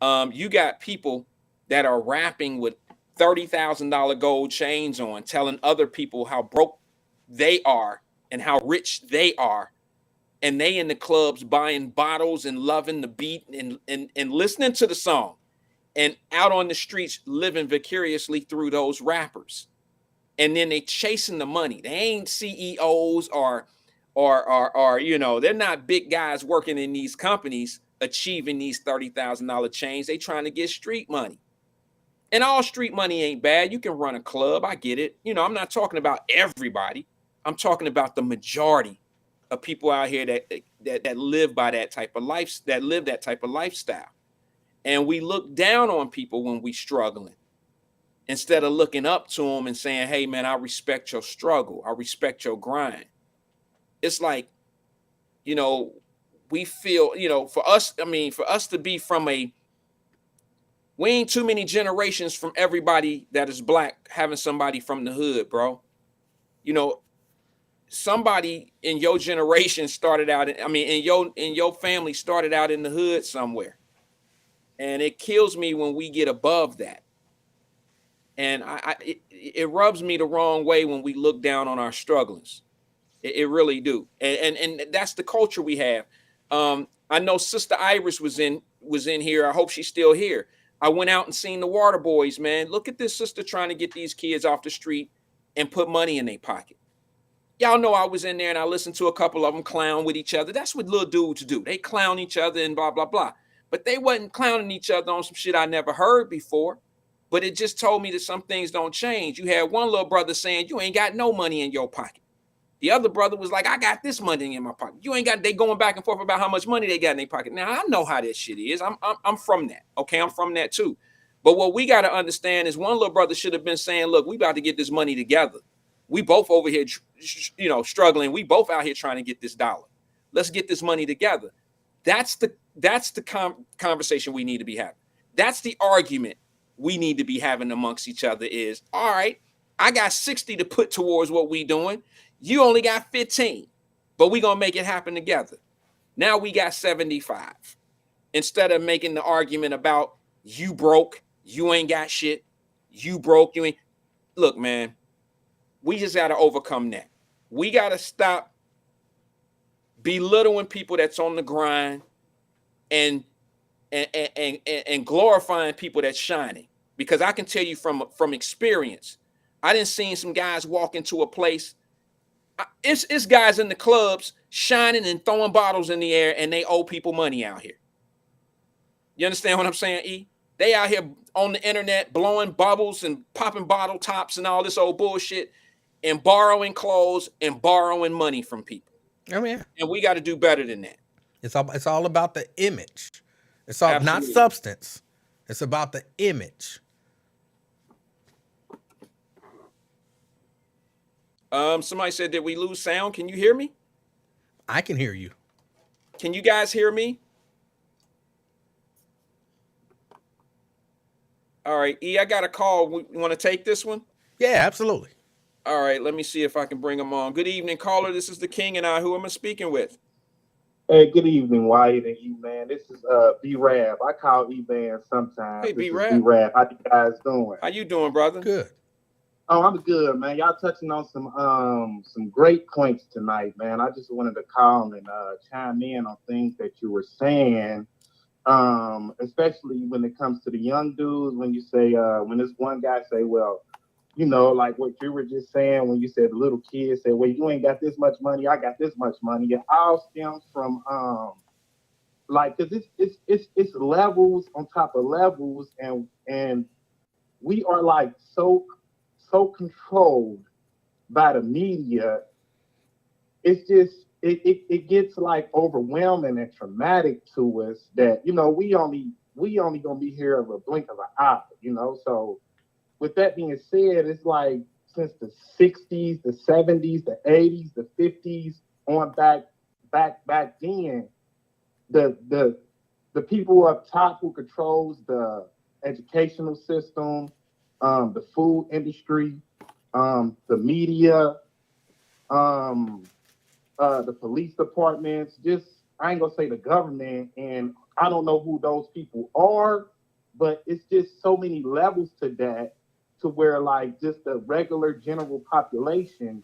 You got people that are rapping with $30,000 gold chains on, telling other people how broke they are and how rich they are. And they in the clubs buying bottles and loving the beat and listening to the song, and out on the streets living vicariously through those rappers. And then they chasing the money. They ain't CEOs or they're not big guys working in these companies achieving these $30,000 chains. They trying to get street money. And all street money ain't bad. You can run a club. I get it. I'm not talking about everybody. I'm talking about the majority of people out here that live by that type of life, that live that type of lifestyle. And we look down on people when we struggling, instead of looking up to them and saying, hey man, I respect your struggle. I respect your grind. It's like, we feel, for us to be from we ain't too many generations from everybody that is black having somebody from the hood, bro. Somebody in your generation started out, in your family started out in the hood somewhere. And it kills me when we get above that. And it rubs me the wrong way when we look down on our strugglings. It really do. And that's the culture we have. I know Sister Iris was in here. I hope she's still here. I went out and seen the Water Boys, man. Look at this sister trying to get these kids off the street and put money in their pocket. Y'all know I was in there and I listened to a couple of them clown with each other. That's what little dudes do. They clown each other and blah, blah, blah. But they wasn't clowning each other on some shit I never heard before. But it just told me that some things don't change. You had one little brother saying, you ain't got no money in your pocket. The other brother was like, I got this money in my pocket. You ain't got, they going back and forth about how much money they got in their pocket. Now, I know how that shit is. I'm from that. Okay, I'm from that too. But what we got to understand is one little brother should have been saying, look, we about to get this money together. We both over here, struggling. We both out here trying to get this dollar. Let's get this money together. That's the conversation we need to be having. That's the argument we need to be having amongst each other is, all right, I got 60 to put towards what we doing. You only got 15, but we going to make it happen together. Now we got 75. Instead of making the argument about you broke, you ain't got shit, you broke, you ain't. Look, man, we just got to overcome that. We got to stop belittling people that's on the grind and glorifying people that's shining. Because I can tell you from experience, I didn't see some guys walk into a place. It's guys in the clubs shining and throwing bottles in the air, and they owe people money out here. You understand what I'm saying, E? They out here on the internet blowing bubbles and popping bottle tops and all this old bullshit and borrowing clothes and borrowing money from people. I mean, and we got to do better than that. It's all about the image. It's all not substance. It's about the image. Somebody said, did we lose sound? Can you hear me? I can hear you. Can you guys hear me? All right, E, I got a call. You want to take this one? Yeah, absolutely. All right, let me see if I can bring them on. Good evening, caller. This is the King and I. Who am I speaking with? Hey, good evening, Wyatt and E-Man. This is B-Rab. I call E-Man sometimes. Hey, B-Rab. B-Rab. How you guys doing? How you doing, brother? Good. Oh, I'm good, man. Y'all touching on some great points tonight, man. I just wanted to call and chime in on things that you were saying, especially when it comes to the young dudes. When you say, when this one guy say, well, you know, like what you were just saying when you said the little kids say, well, you ain't got this much money, I got this much money. It all stems from like, because it's levels on top of levels, and we are like so controlled by the media. It's just it gets like overwhelming and traumatic to us that, you know, we only gonna be here of a blink of an eye, you know. So with that being said, it's like since the 60s, the 70s, the 80s, the 50s, on back then, the people up top who controls the educational system, the food industry, the media, the police departments, just, I ain't gonna say the government, and I don't know who those people are, but it's just so many levels to that, to where like just the regular general population,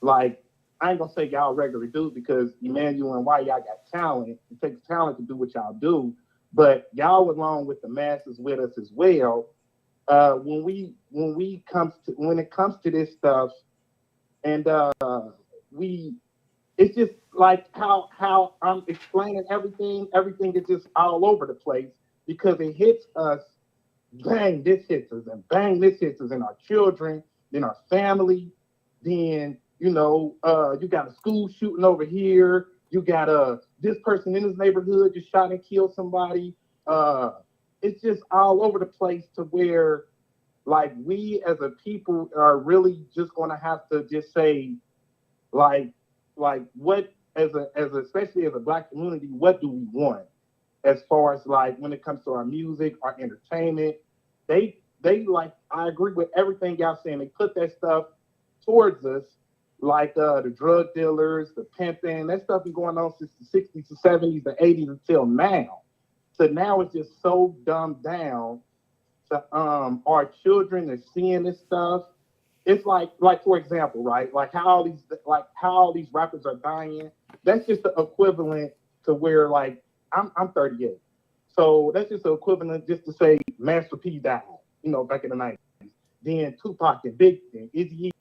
like, I ain't gonna say y'all regular dudes, because Emmanuel and Wyatt, y'all got talent. It takes talent to do what y'all do, but y'all along with the masses with us as well. When it comes to this stuff, and it's just like how I'm explaining everything is just all over the place, because it hits us, bang, this hits us, and bang, this hits us, and our children, then our family, then, you know, you got a school shooting over here, you got this person in this neighborhood just shot and killed somebody. It's just all over the place, to where like we as a people are really just going to have to just say, like what, especially as a Black community, what do we want as far as like when it comes to our music, our entertainment? They like, I agree with everything y'all saying. They put that stuff towards us, like the drug dealers, the pimping. That stuff been going on since the 60s, the 70s, the 80s until now. So now it's just so dumbed down. To our children are seeing this stuff. It's like for example, right? Like how all these rappers are dying. That's just the equivalent to where, like, I'm 38. So that's just the equivalent just to say Master P died, you know, back in the 90s. Then Tupac and Big, then Eazy-E.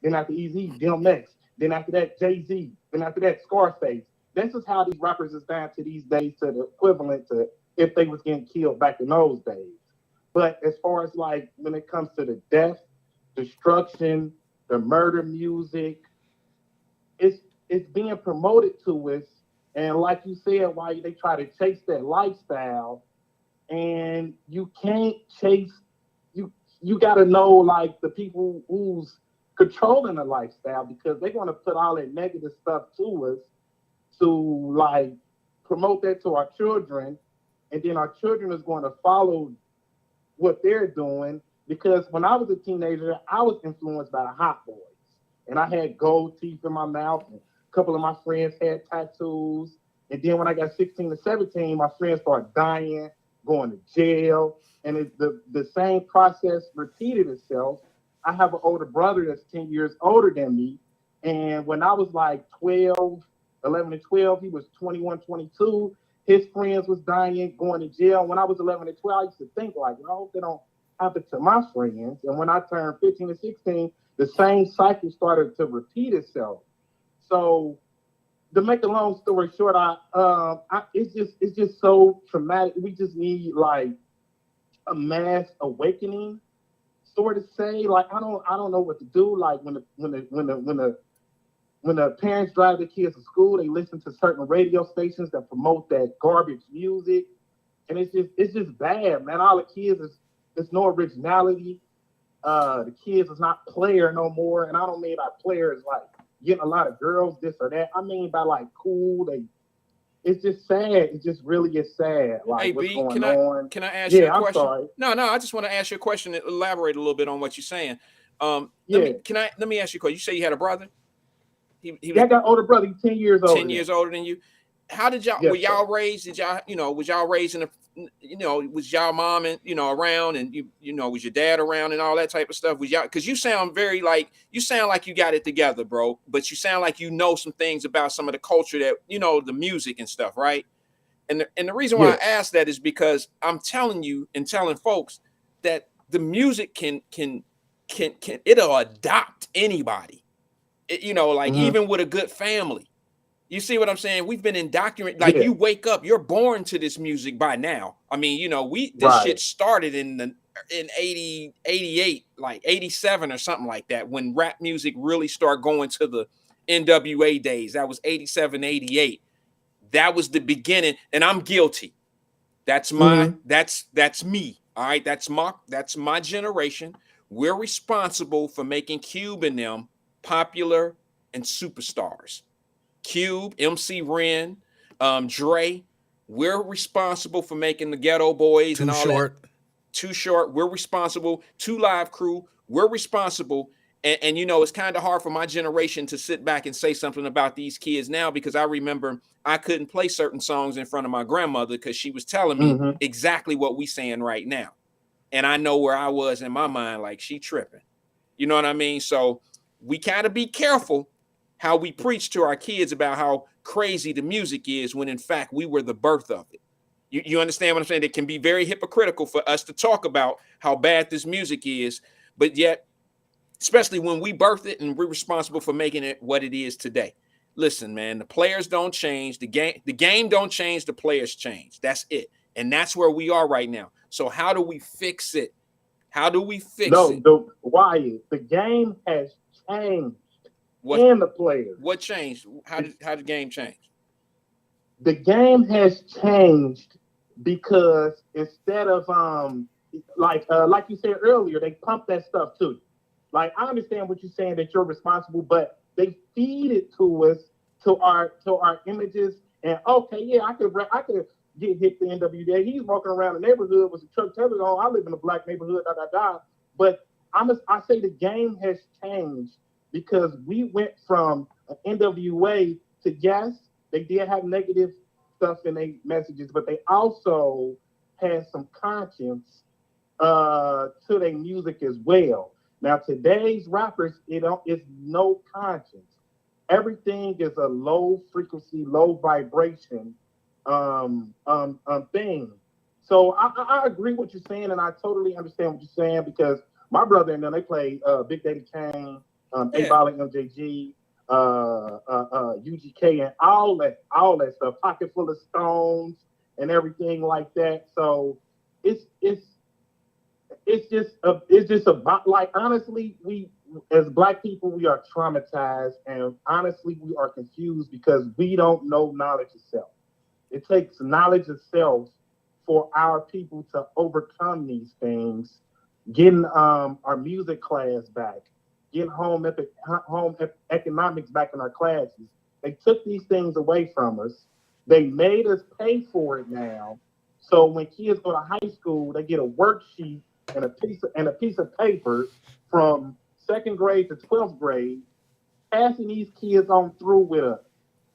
Then after Eazy, DMX. Then after that, Jay-Z. Then after that, Scarface. That's just how these rappers is down to these days, to the equivalent to if they was getting killed back in those days. But as far as like when it comes to the death, destruction, the murder music, it's being promoted to us. And like you said, why they try to chase that lifestyle, and you can't chase, you got to know like the people who's controlling the lifestyle because they're going to put all that negative stuff to us to like promote that to our children, and then our children is going to follow what they're doing. Because when I was a teenager, I was influenced by the Hot Boys, and I had gold teeth in my mouth, and a couple of my friends had tattoos. And then when I got 16 to 17, my friends started dying, going to jail, and the same process repeated itself. I have an older brother that's 10 years older than me, and when I was like 11 and 12, he was 21, 22. His friends was dying, going to jail. When I was 11 and 12, I used to think like, I hope they don't happen to my friends. And when I turned 15 and 16, the same cycle started to repeat itself. So to make a long story short, it's just so traumatic. We just need like a mass awakening, sort of say. Like I don't know what to do. Like when the parents drive their kids to school, they listen to certain radio stations that promote that garbage music, and it's just bad, man. All the kids there's no originality. The kids is not player no more, and I don't mean by players like getting a lot of girls, this or that. I mean by like cool. It's just sad. It just really is sad. Like Hey what's B, going on. can I ask you a I'm question? sorry. No, I just want to ask you a question and elaborate a little bit on what you're saying. Yeah. Let me ask you a question. You say you had a brother? He Yeah, was I got older brother. He's 10 years older. 10 years older than you. How did y'all Yes, were y'all sir. raised? Did y'all, was y'all raised in a, was y'all mom and around, and was your dad around and all that type of stuff? Was y'all, because you sound like you got it together, bro, but you sound like you know some things about some of the culture that the music and stuff, right? And the reason why Yeah. I ask that is because I'm telling you and telling folks that the music can it'll adopt anybody. Like Mm-hmm. even with a good family. You see what I'm saying? We've been indoctrinated. Like Yeah. you wake up, you're born to this music by now. I mean, this Right. shit started in 80, 88, like 87 or something like that, when rap music really started going to the NWA days. That was 87, 88. That was the beginning, and I'm guilty. That's Mm-hmm. that's me. All right, that's my generation. We're responsible for making Cube and them popular and superstars. Cube, MC Ren, Dre. We're responsible for making the Ghetto Boys and Too all that. Short. Too Short. We're responsible. Two Live Crew. We're responsible. And it's kind of hard for my generation to sit back and say something about these kids now, because I remember I couldn't play certain songs in front of my grandmother because she was telling me Mm-hmm. exactly what we saying right now. And I know where I was in my mind, like she tripping. You know what I mean? So we gotta be careful how we preach to our kids about how crazy the music is, when in fact we were the birth of it. You understand what I'm saying? It can be very hypocritical for us to talk about how bad this music is, but yet, especially when we birthed it and we're responsible for making it what it is today. Listen, man, the players don't change, the game don't change, the players change. That's it. And that's where we are right now. So how do we fix it? How do we fix No, it? the game has changed, What and the players. what changed? How did the game change? The game has changed because instead of like you said earlier, they pump that stuff to you. Like I understand what you're saying, that you're responsible, but they feed it to us, to our images. And okay, yeah, I could get hit the NWA. He's walking around the neighborhood with a Chuck Taylor on. I live in a black neighborhood, da da da. But I say the game has changed because we went from an NWA to, yes, they did have negative stuff in their messages, but they also had some conscience to their music as well. Now today's rappers, it's no conscience. Everything is a low frequency, low vibration thing. So I agree with what you're saying, and I totally understand what you're saying, because my brother and them, they play Big Daddy Kane, A Yeah. Ball, MJG, UGK, and all that stuff, Pocket Full of Stones and everything like that. So it's just about, like, honestly, we as black people, we are traumatized, and honestly we are confused because we don't know knowledge itself. It takes knowledge itself for our people to overcome these things, getting our music class back, getting home economics back in our classes. They took these things away from us. They made us pay for it now. So when kids go to high school, they get a worksheet and a piece of paper from second grade to 12th grade, passing these kids on through with a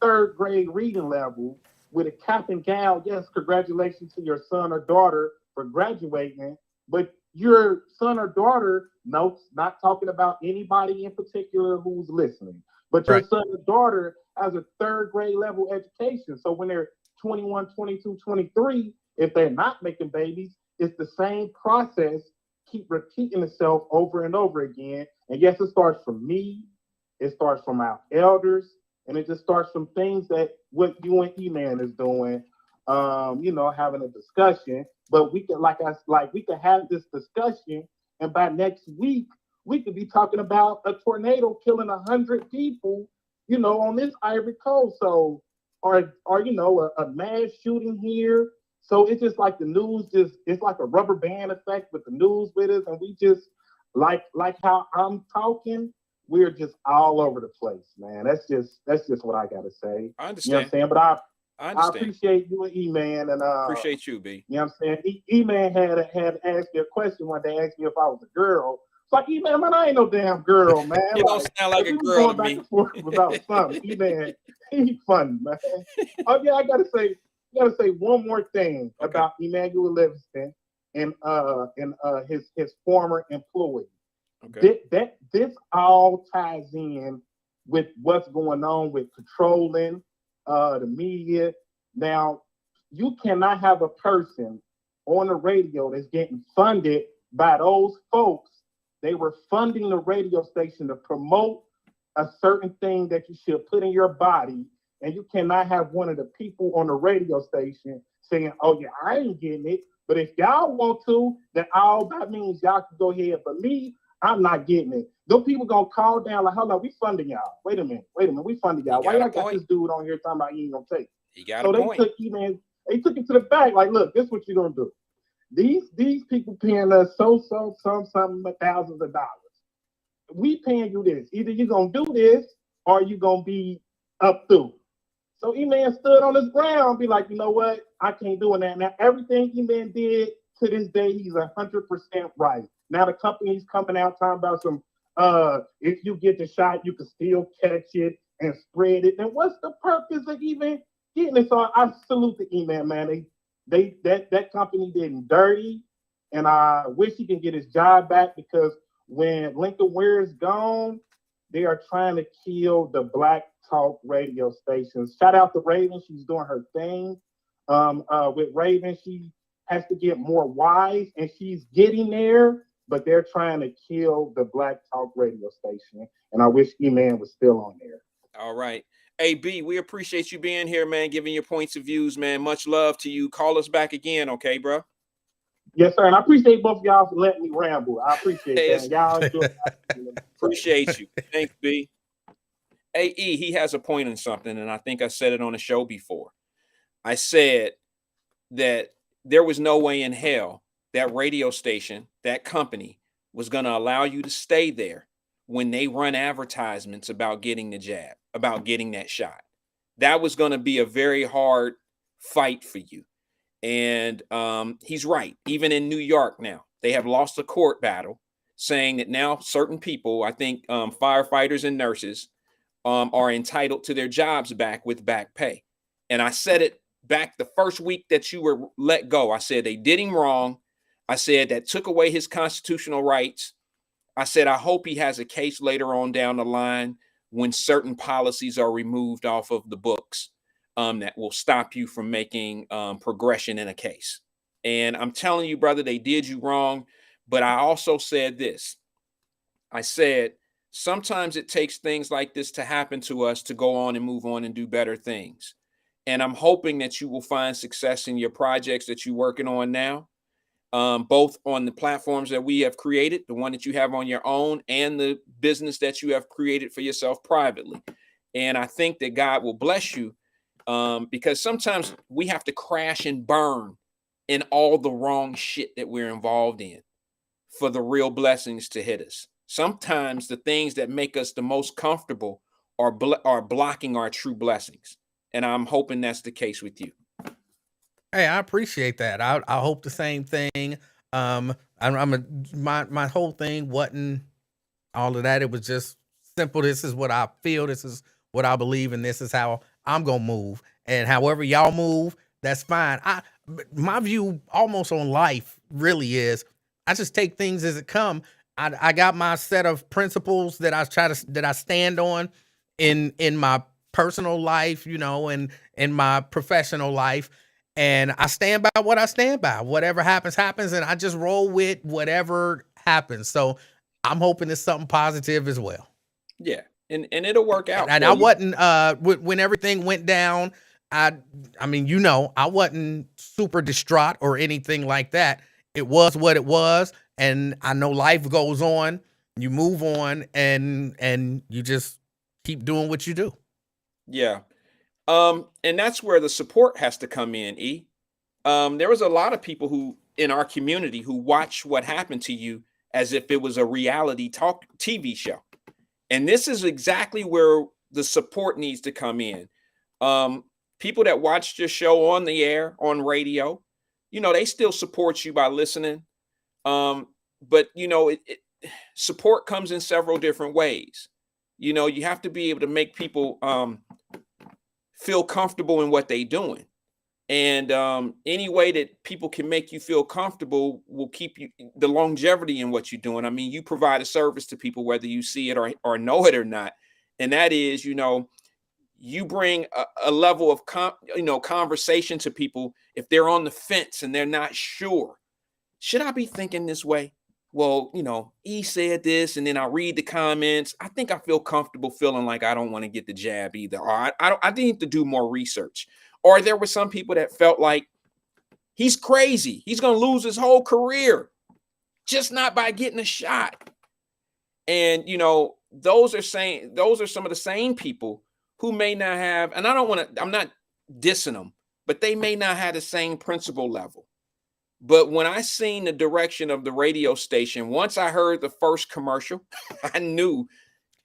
third grade reading level with a cap and gown. Yes, congratulations to your son or daughter for graduating, but your son or daughter, no, not talking about anybody in particular who's listening, but your son or daughter has a third grade level education. So when they're 21, 22, 23, if they're not making babies, it's the same process, keep repeating itself over and over again. And yes, it starts from me, it starts from our elders, and it just starts from things that what you and E-Man is doing, having a discussion. But we can, we can have this discussion, and by next week, we could be talking about a tornado killing 100 people, on this Ivory Coast. So, or a mass shooting here. So it's just like the news, it's like a rubber band effect with the news with us, and we just like how I'm talking. We're just all over the place, man. That's just what I gotta say. I understand. You know what I'm saying? But I understand. appreciate you and E-Man, and appreciate you, B. You know what I'm saying? E-Man had asked me a question one day, asked me if I was a girl. It's like, E-Man, man, I ain't no damn girl, man. You don't sound like a girl to me. Without something. E-Man, he funny, man. Oh yeah, I gotta say one more thing about Emmanuel Livingston and his former employee. Okay. This all ties in with what's going on with controlling the media. Now, you cannot have a person on the radio that's getting funded by those folks. They were funding the radio station to promote a certain thing that you should put in your body, and you cannot have one of the people on the radio station saying, "Oh yeah, I ain't getting it, but if y'all want to, then all that means y'all can go ahead. But me, I'm not getting it." Those people gonna call down like, "Hold on, we funding y'all. Wait a minute, we funding y'all. Why y'all got this dude on here talking about he ain't gonna take it?" He got a point. They took it to the back. Like, look, this is what you're gonna do. These people paying us some thousands of dollars. We paying you this. Either you're gonna do this or you gonna be up through. So E-Man stood on his ground, be like, you know what? I can't do that. Now everything E-Man did to this day, he's 100% right. Now the company's coming out talking about some if you get the shot, you can still catch it and spread it. And what's the purpose of even getting it? So I salute the E-Man, man. That company did him dirty, and I wish he can get his job back, because when Lincoln Ware is gone, they are trying to kill the Black Talk radio stations. Shout out to Raven, she's doing her thing. With Raven, she has to get more wise, and she's getting there. But they're trying to kill the Black Talk radio station, and I wish E-Man was still on there. All right. Hey, B, we appreciate you being here, man, giving your points of views, man. Much love to you. Call us back again, okay, bro? Yes, sir. And I appreciate both of y'all for letting me ramble. I appreciate that. Y'all appreciate you. Thanks, B. Hey, E, he has a point on something, and I think I said it on the show before. I said that there was no way in hell that radio station, that company, was going to allow you to stay there when they run advertisements about getting the jab, about getting that shot. That was going to be a very hard fight for you. And he's right. Even in New York now, they have lost a court battle saying that now certain people, I think firefighters and nurses, are entitled to their jobs back with back pay. And I said it back the first week that you were let go. I said they did him wrong. I said that took away his constitutional rights. I said, I hope he has a case later on down the line when certain policies are removed off of the books that will stop you from making progression in a case. And I'm telling you, brother, they did you wrong. But I also said this. I said, sometimes it takes things like this to happen to us to go on and move on and do better things. And I'm hoping that you will find success in your projects that you're working on now, both on the platforms that we have created, the one that you have on your own, and the business that you have created for yourself privately. And I think that God will bless you, because sometimes we have to crash and burn in all the wrong shit that we're involved in for the real blessings to hit us. sometimes the things that make us the most comfortable are blocking our true blessings. And I'm hoping that's the case with you. Hey, I appreciate that. I hope the same thing. My whole thing wasn't all of that. It was just simple. This is what I feel. This is what I believe, and this is how I'm gonna move. And however y'all move, that's fine. My view almost on life really is I just take things as it come. I got my set of principles that I stand on in my personal life, and in my professional life. And I stand by what I stand by. Whatever happens, happens, and I just roll with whatever happens. So I'm hoping it's something positive as well. Yeah, and it'll work out. And I wasn't when everything went down. I mean, I wasn't super distraught or anything like that. It was what it was, and I know life goes on. You move on, and you just keep doing what you do. Yeah. And that's where the support has to come in, E. There was a lot of people who in our community who watched what happened to you as if it was a reality talk TV show. And this is exactly where the support needs to come in. People that watched your show on the air, on radio, they still support you by listening. But support comes in several different ways. You have to be able to make people feel comfortable in what they're doing. And any way that people can make you feel comfortable will keep you the longevity in what you're doing. I mean, you provide a service to people, whether you see it or know it or not. And that is, you bring a level of conversation to people if they're on the fence and they're not sure. Should I be thinking this way? Well, E said this, and then I read the comments. I think I feel comfortable feeling like I don't want to get the jab either. Or I need to do more research. Or there were some people that felt like he's crazy. He's going to lose his whole career just not by getting a shot. And, those are some of the same people who may not have, and I'm not dissing them, but they may not have the same principle level. But when I seen the direction of the radio station, once I heard the first commercial, I knew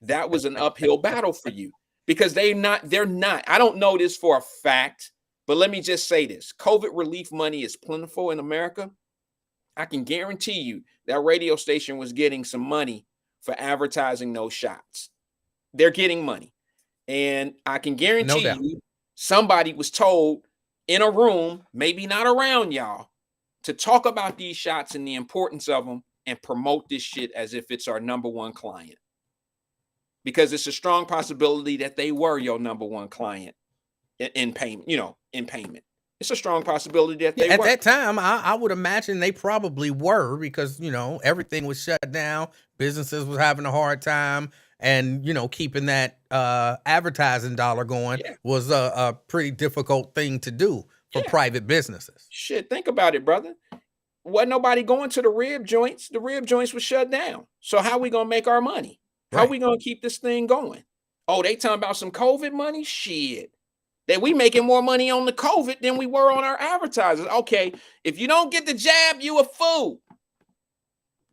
that was an uphill battle for you because they're not, I don't know this for a fact, but let me just say this. COVID relief money is plentiful in America. I can guarantee you that radio station was getting some money for advertising those shots. They're getting money. And I can guarantee you somebody was told in a room, maybe not around y'all, to talk about these shots and the importance of them and promote this shit as if it's our number one client. Because it's a strong possibility that they were your number one client in payment, in payment. It's a strong possibility that they were. At that time, I would imagine they probably were because, everything was shut down. Businesses was having a hard time. And, keeping that advertising dollar going was a pretty difficult thing to do for private businesses. Shit, think about it, brother. Wasn't nobody going to the rib joints. The rib joints were shut down. So how we going to make our money? How we going to keep this thing going? Oh, they talking about some COVID money? Shit. That we making more money on the COVID than we were on our advertisers. Okay, if you don't get the jab, you a fool.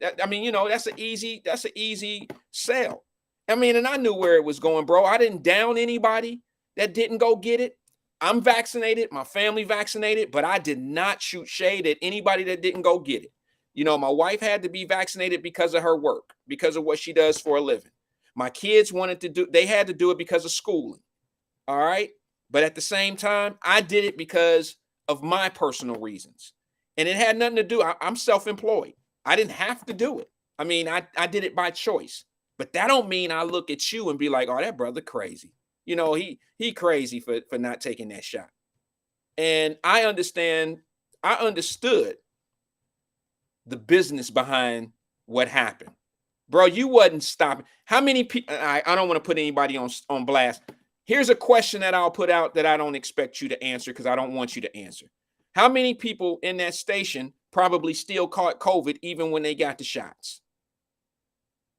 That's an easy sell. I mean, and I knew where it was going, bro. I didn't down anybody that didn't go get it. I'm vaccinated, my family vaccinated, but I did not shoot shade at anybody that didn't go get it. My wife had to be vaccinated because of her work, because of what she does for a living. My kids they had to do it because of schooling. All right. But at the same time, I did it because of my personal reasons. And it had nothing to do. I'm self-employed. I didn't have to do it. I mean, I did it by choice. But that don't mean I look at you and be like, oh, that brother crazy. He crazy for not taking that shot. And I understood the business behind what happened. Bro, you wasn't stopping. How many people, I don't want to put anybody on blast. Here's a question that I'll put out that I don't expect you to answer because I don't want you to answer. How many people in that station probably still caught COVID even when they got the shots?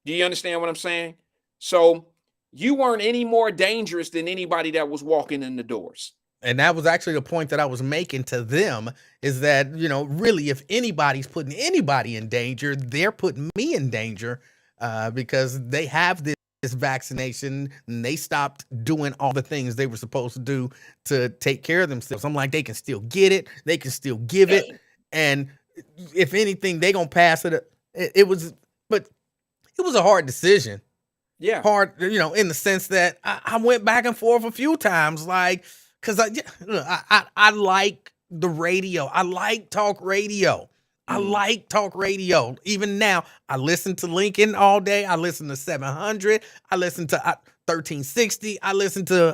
Do you understand what I'm saying? So you weren't any more dangerous than anybody that was walking in the doors. And that was actually the point that I was making to them is that, really, if anybody's putting anybody in danger, they're putting me in danger because they have this vaccination and they stopped doing all the things they were supposed to do to take care of themselves. I'm like, they can still get it, they can still give it, and if anything, they gonna pass it. It was, but it was a hard decision. Yeah. Hard, in the sense that I went back and forth a few times, like, because I like the radio. I like talk radio. I like talk radio. Even now, I listen to Lincoln all day. I listen to 700. I listen to 1360.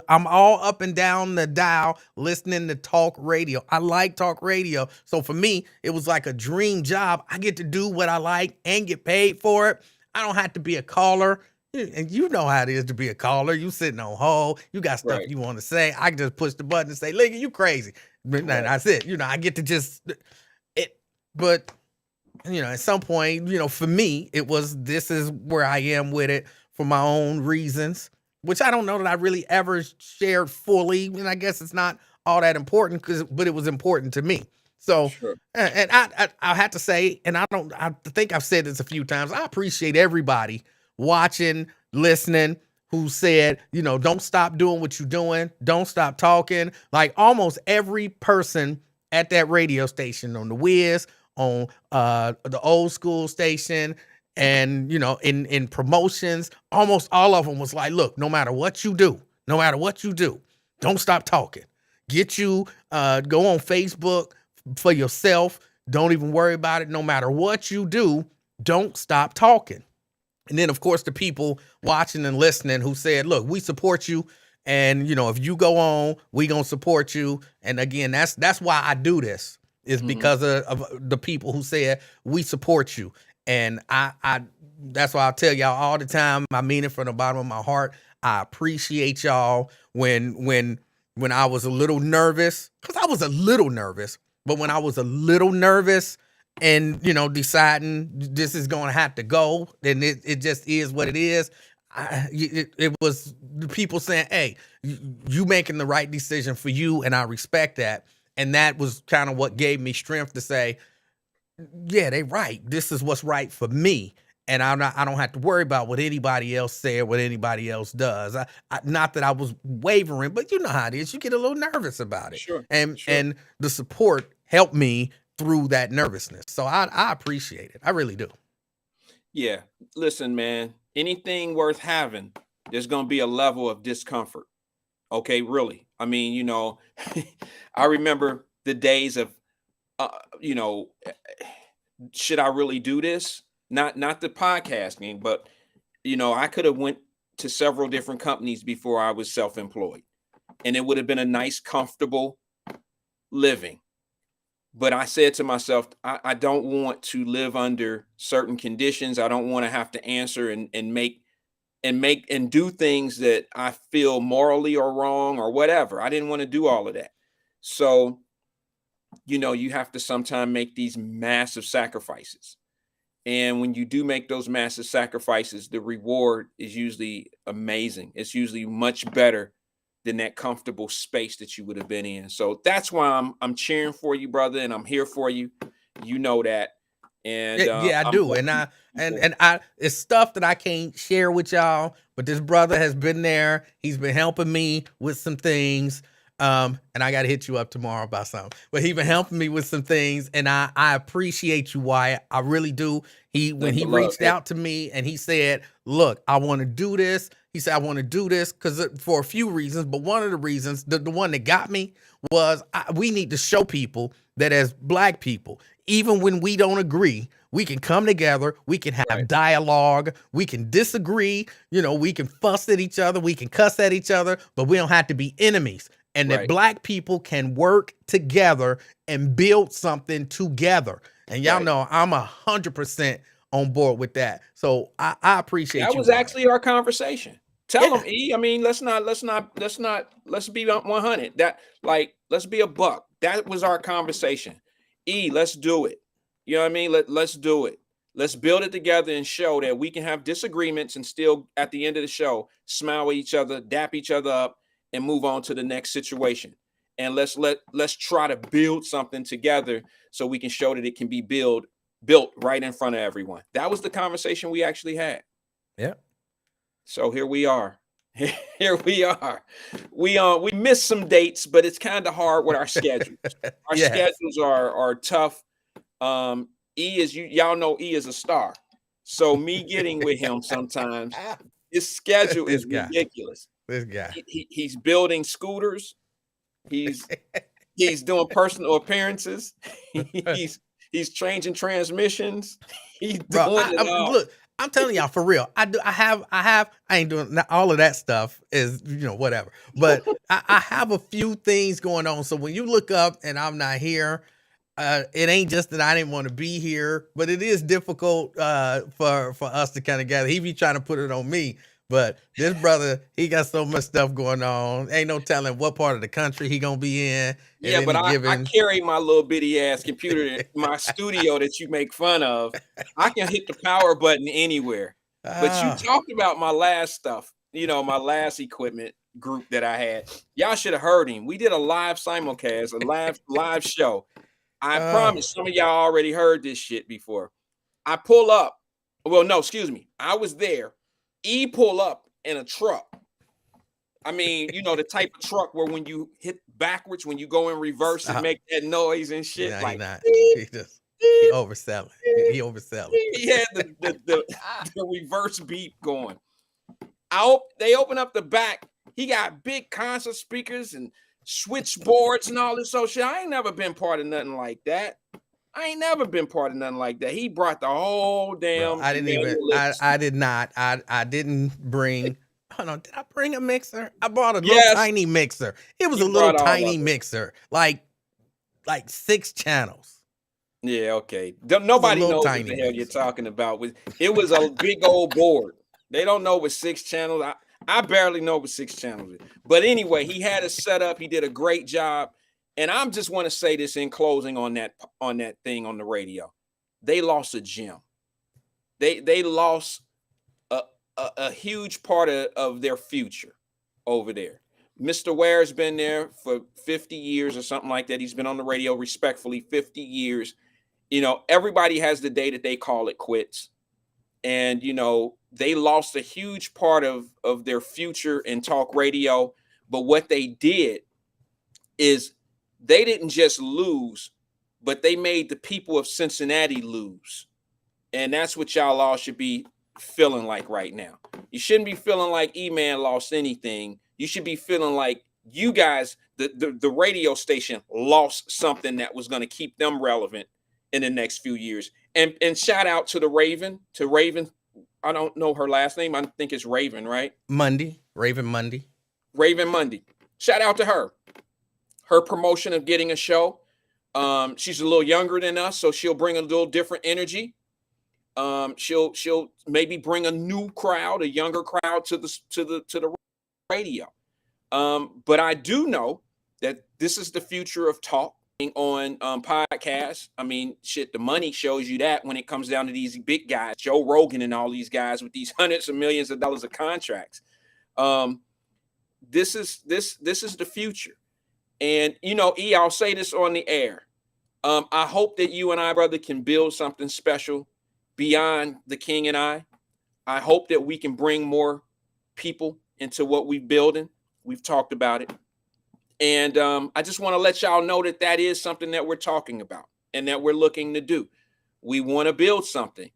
I'm all up and down the dial listening to talk radio. I like talk radio. So for me, it was like a dream job. I get to do what I like and get paid for it. I don't have to be a caller. And you know how it is to be a caller. You sitting on hold. You got stuff you want to say. I can just push the button and say, "Lincoln, you crazy." And that's it. I get to just it. But at some point, for me, this is where I am with it for my own reasons, which I don't know that I really ever shared fully. And I guess it's not all that important but it was important to me. So, Sure. and I have to say, and I think I've said this a few times, I appreciate everybody watching, listening, who said, don't stop doing what you're doing. Don't stop talking. Like almost every person at that radio station, on the Wiz, on the old school station, and, in promotions, almost all of them was like, look, no matter what you do, don't stop talking. Get you, go on Facebook for yourself. Don't even worry about it. No matter what you do, don't stop talking. And then, of course, the people watching and listening who said, look, we support you. And, if you go on, we going to support you. And again, that's why I do this, is because of the people who said, we support you. And I that's why I tell y'all all the time, I mean it from the bottom of my heart. I appreciate y'all when I was a little nervous, because I was a little nervous, but when I was a little nervous and, deciding this is going to have to go, then it just is what it is. It was the people saying, hey, you making the right decision for you, and I respect that. And that was kind of what gave me strength to say, yeah, they right. This is what's right for me. And I don't have to worry about what anybody else said, what anybody else does. Not that I was wavering, but you know how it is. You get a little nervous about it. Sure. And the support helped me through that nervousness. So I appreciate it. I really do. Yeah. Listen, man, anything worth having, there's going to be a level of discomfort. Okay, really. I mean, I remember the days of, should I really do this? Not the podcasting, but, I could have went to several different companies before I was self-employed, and it would have been a nice, comfortable living. But I said to myself, I don't want to live under certain conditions. I don't want to have to answer and make and do things that I feel morally or wrong or whatever. I didn't want to do all of that. So, you have to sometimes make these massive sacrifices. And when you do make those massive sacrifices, the reward is usually amazing. It's usually much better than that comfortable space that you would have been in. So that's why I'm cheering for you, brother, and I'm here for you. You know that. And yeah, I do. And I it's stuff that I can't share with y'all, but this brother has been there. He's been helping me with some things. And I got to hit you up tomorrow about something, but he's been helping me with some things, and I appreciate you, Wyatt. I really do. When he reached out to me and he said, look, I want to do this. He said, I want to do this for a few reasons, but one of the reasons, the one that got me was we need to show people that as Black people, even when we don't agree, we can come together, we can have dialogue, we can disagree, we can fuss at each other, we can cuss at each other, but we don't have to be enemies. And that Black people can work together and build something together. And y'all know I'm 100% on board with that. So I appreciate that you. Was actually our conversation. Tell them, E. I mean, let's be 100. Let's be a buck. That was our conversation. E, let's do it. You know what I mean? Let's do it. Let's build it together and show that we can have disagreements and still at the end of the show, smile at each other, dap each other up, and move on to the next situation. And let's try to build something together so we can show that it can be built right in front of everyone. That was the conversation we actually had. Yeah. So here we are. Here we are. We missed some dates, but it's kind of hard with our schedules. Our Yes. schedules are tough. E is y'all know E is a star. So me getting with him sometimes, his schedule This is guy. ridiculous. This guy. He's building scooters. He's doing personal appearances. He's changing transmissions. He's Bro, doing it all. look, I'm telling y'all for real. I ain't doing all of that stuff is, whatever. But I have a few things going on. So when you look up and I'm not here, it ain't just that I didn't want to be here, but it is difficult for us to kind of gather. He be trying to put it on me, but this brother, he got so much stuff going on. Ain't no telling what part of the country he gonna be in. Yeah, but I carry my little bitty ass computer, my studio that you make fun of. I can hit the power button anywhere. But you talked about my last stuff, my last equipment group that I had. Y'all should have heard him. We did a live simulcast, a live show. I promise some of y'all already heard this shit before. I pull up. Well, no, excuse me. I was there. E pull up in a truck. I mean, the type of truck where when you hit backwards, when you go in reverse, it make that noise and shit. Nah, like he overselling. He overselling. He had the reverse beep going. They open up the back. He got big concert speakers and switchboards and all this. So shit, I ain't never been part of nothing like that. He brought the whole damn. Bro, I did not. I didn't bring. Hold on, did I bring a mixer? I bought a little tiny mixer. It was a little tiny mixer, like 6 channels. Yeah, okay. Nobody knows what the hell you're talking about. It was a big old board. They don't know what 6 channels. I barely know what 6 channels is. But anyway, he had it set up. He did a great job. And I just want to say this in closing on that thing on the radio. They lost a gem. They lost a huge part of their future over there. Mr. Ware's been there for 50 years or something like that. He's been on the radio respectfully 50 years. Everybody has the day that they call it quits. And, they lost a huge part of their future in talk radio. But what they did is they didn't just lose, but they made the people of Cincinnati lose. And that's what y'all all should be feeling like right now. You shouldn't be feeling like E-Man lost anything. You should be feeling like you guys, the radio station, lost something that was going to keep them relevant in the next few years. And shout out to Raven. I don't know her last name. I think it's Raven, right? Raven Monday. Shout out to her. Her promotion of getting a show. She's a little younger than us, so she'll bring a little different energy. She'll maybe bring a new crowd, a younger crowd to the radio. But I do know that this is the future of talk on podcasts. I mean, shit, the money shows you that when it comes down to these big guys, Joe Rogan and all these guys with these hundreds of millions of dollars of contracts. This is the future. And E, I'll say this on the air. I hope that you and I, brother, can build something special beyond the King and I. I hope that we can bring more people into what we're building. We've talked about it. And I just want to let y'all know that is something that we're talking about and that we're looking to do. We want to build something.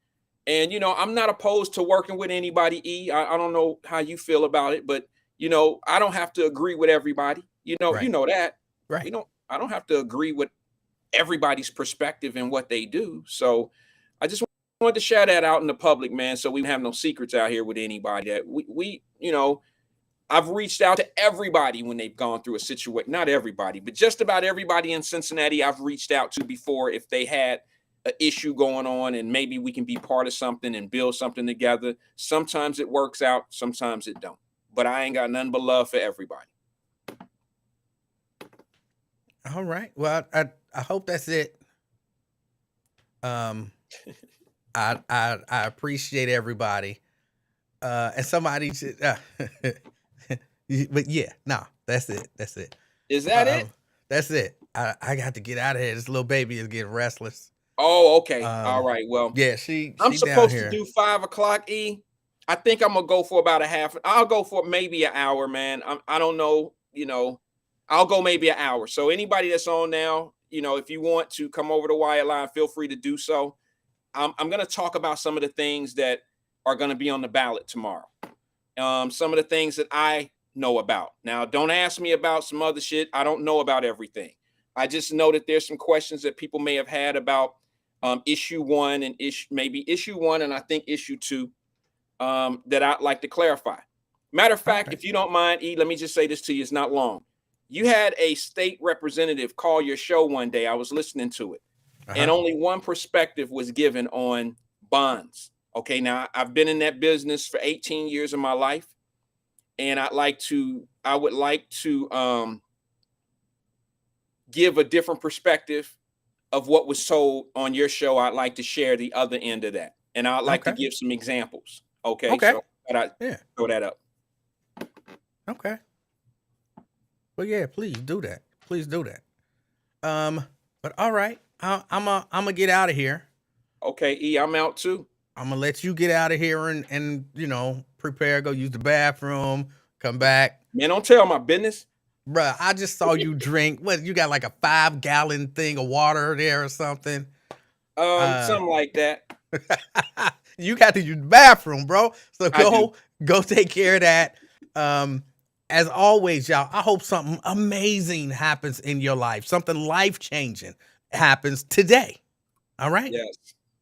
And, I'm not opposed to working with anybody, E. I don't know how you feel about it, but, I don't have to agree with everybody. Right. You know that. Right. I don't have to agree with everybody's perspective and what they do. So I just wanted to share that out in the public, man, so we have no secrets out here with anybody. That we I've reached out to everybody when they've gone through a situation. Not everybody, but just about everybody in Cincinnati I've reached out to before if they had an issue going on and maybe we can be part of something and build something together. Sometimes it works out, sometimes it don't. But I ain't got nothing but love for everybody. All right. Well, I hope that's it. I appreciate everybody. And somebody should, but yeah, no, that's it. That's it. Is that it? That's it. I got to get out of here. This little baby is getting restless. Oh, okay. All right. Well, yeah, I'm supposed to do 5 o'clock, E. I think I'm gonna go for about a half. I'll go for maybe an hour, man. I don't know, I'll go maybe an hour. So anybody that's on now, if you want to come over to Wyatt Line, feel free to do so. I'm gonna talk about some of the things that are gonna be on the ballot tomorrow. Some of the things that I know about. Now, don't ask me about some other shit. I don't know about everything. I just know that there's some questions that people may have had about issue one and issue one, and I think issue two, that I'd like to clarify. Matter of fact, if you don't mind, E, let me just say this to you. It's not long. You had a state representative call your show one day. I was listening to it, and only one perspective was given on bonds. Okay, now I've been in that business for 18 years of my life, and I would like to give a different perspective of what was told on your show. I'd like to share the other end of that, and I'd like to give some examples. Okay. So I throw that up. Okay. Well, yeah, please do that. Please do that. But all right, I'm gonna get out of here. Okay, E, I'm out too. I'm gonna let you get out of here and prepare, go use the bathroom, come back. Man, don't tell my business. Bruh, I just saw you drink. What, you got like a 5-gallon thing of water there or something? Something like that. You got to use the bathroom, bro. So go take care of that. As always, y'all, I hope something amazing happens in your life. Something life-changing happens today. All right?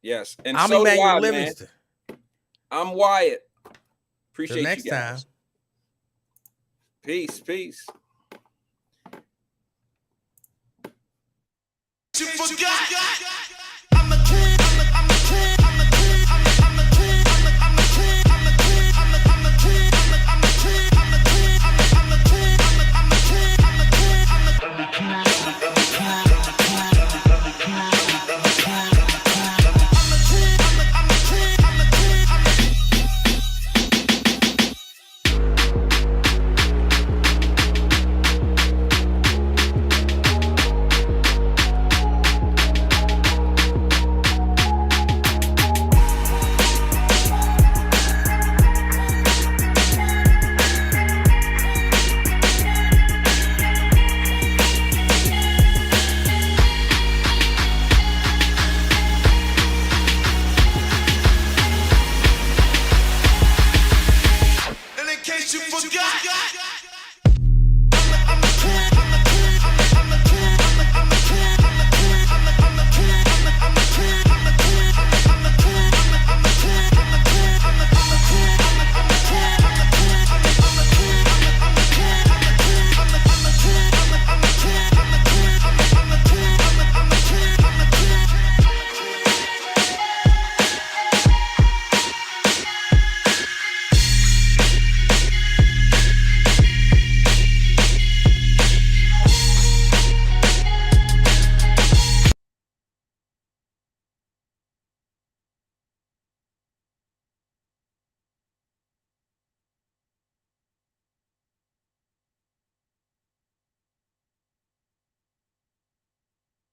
Yes. And I'm so Emmanuel do I, Livingston. man. I'm Wyatt. Appreciate Till next you guys. time. Peace. You forgot.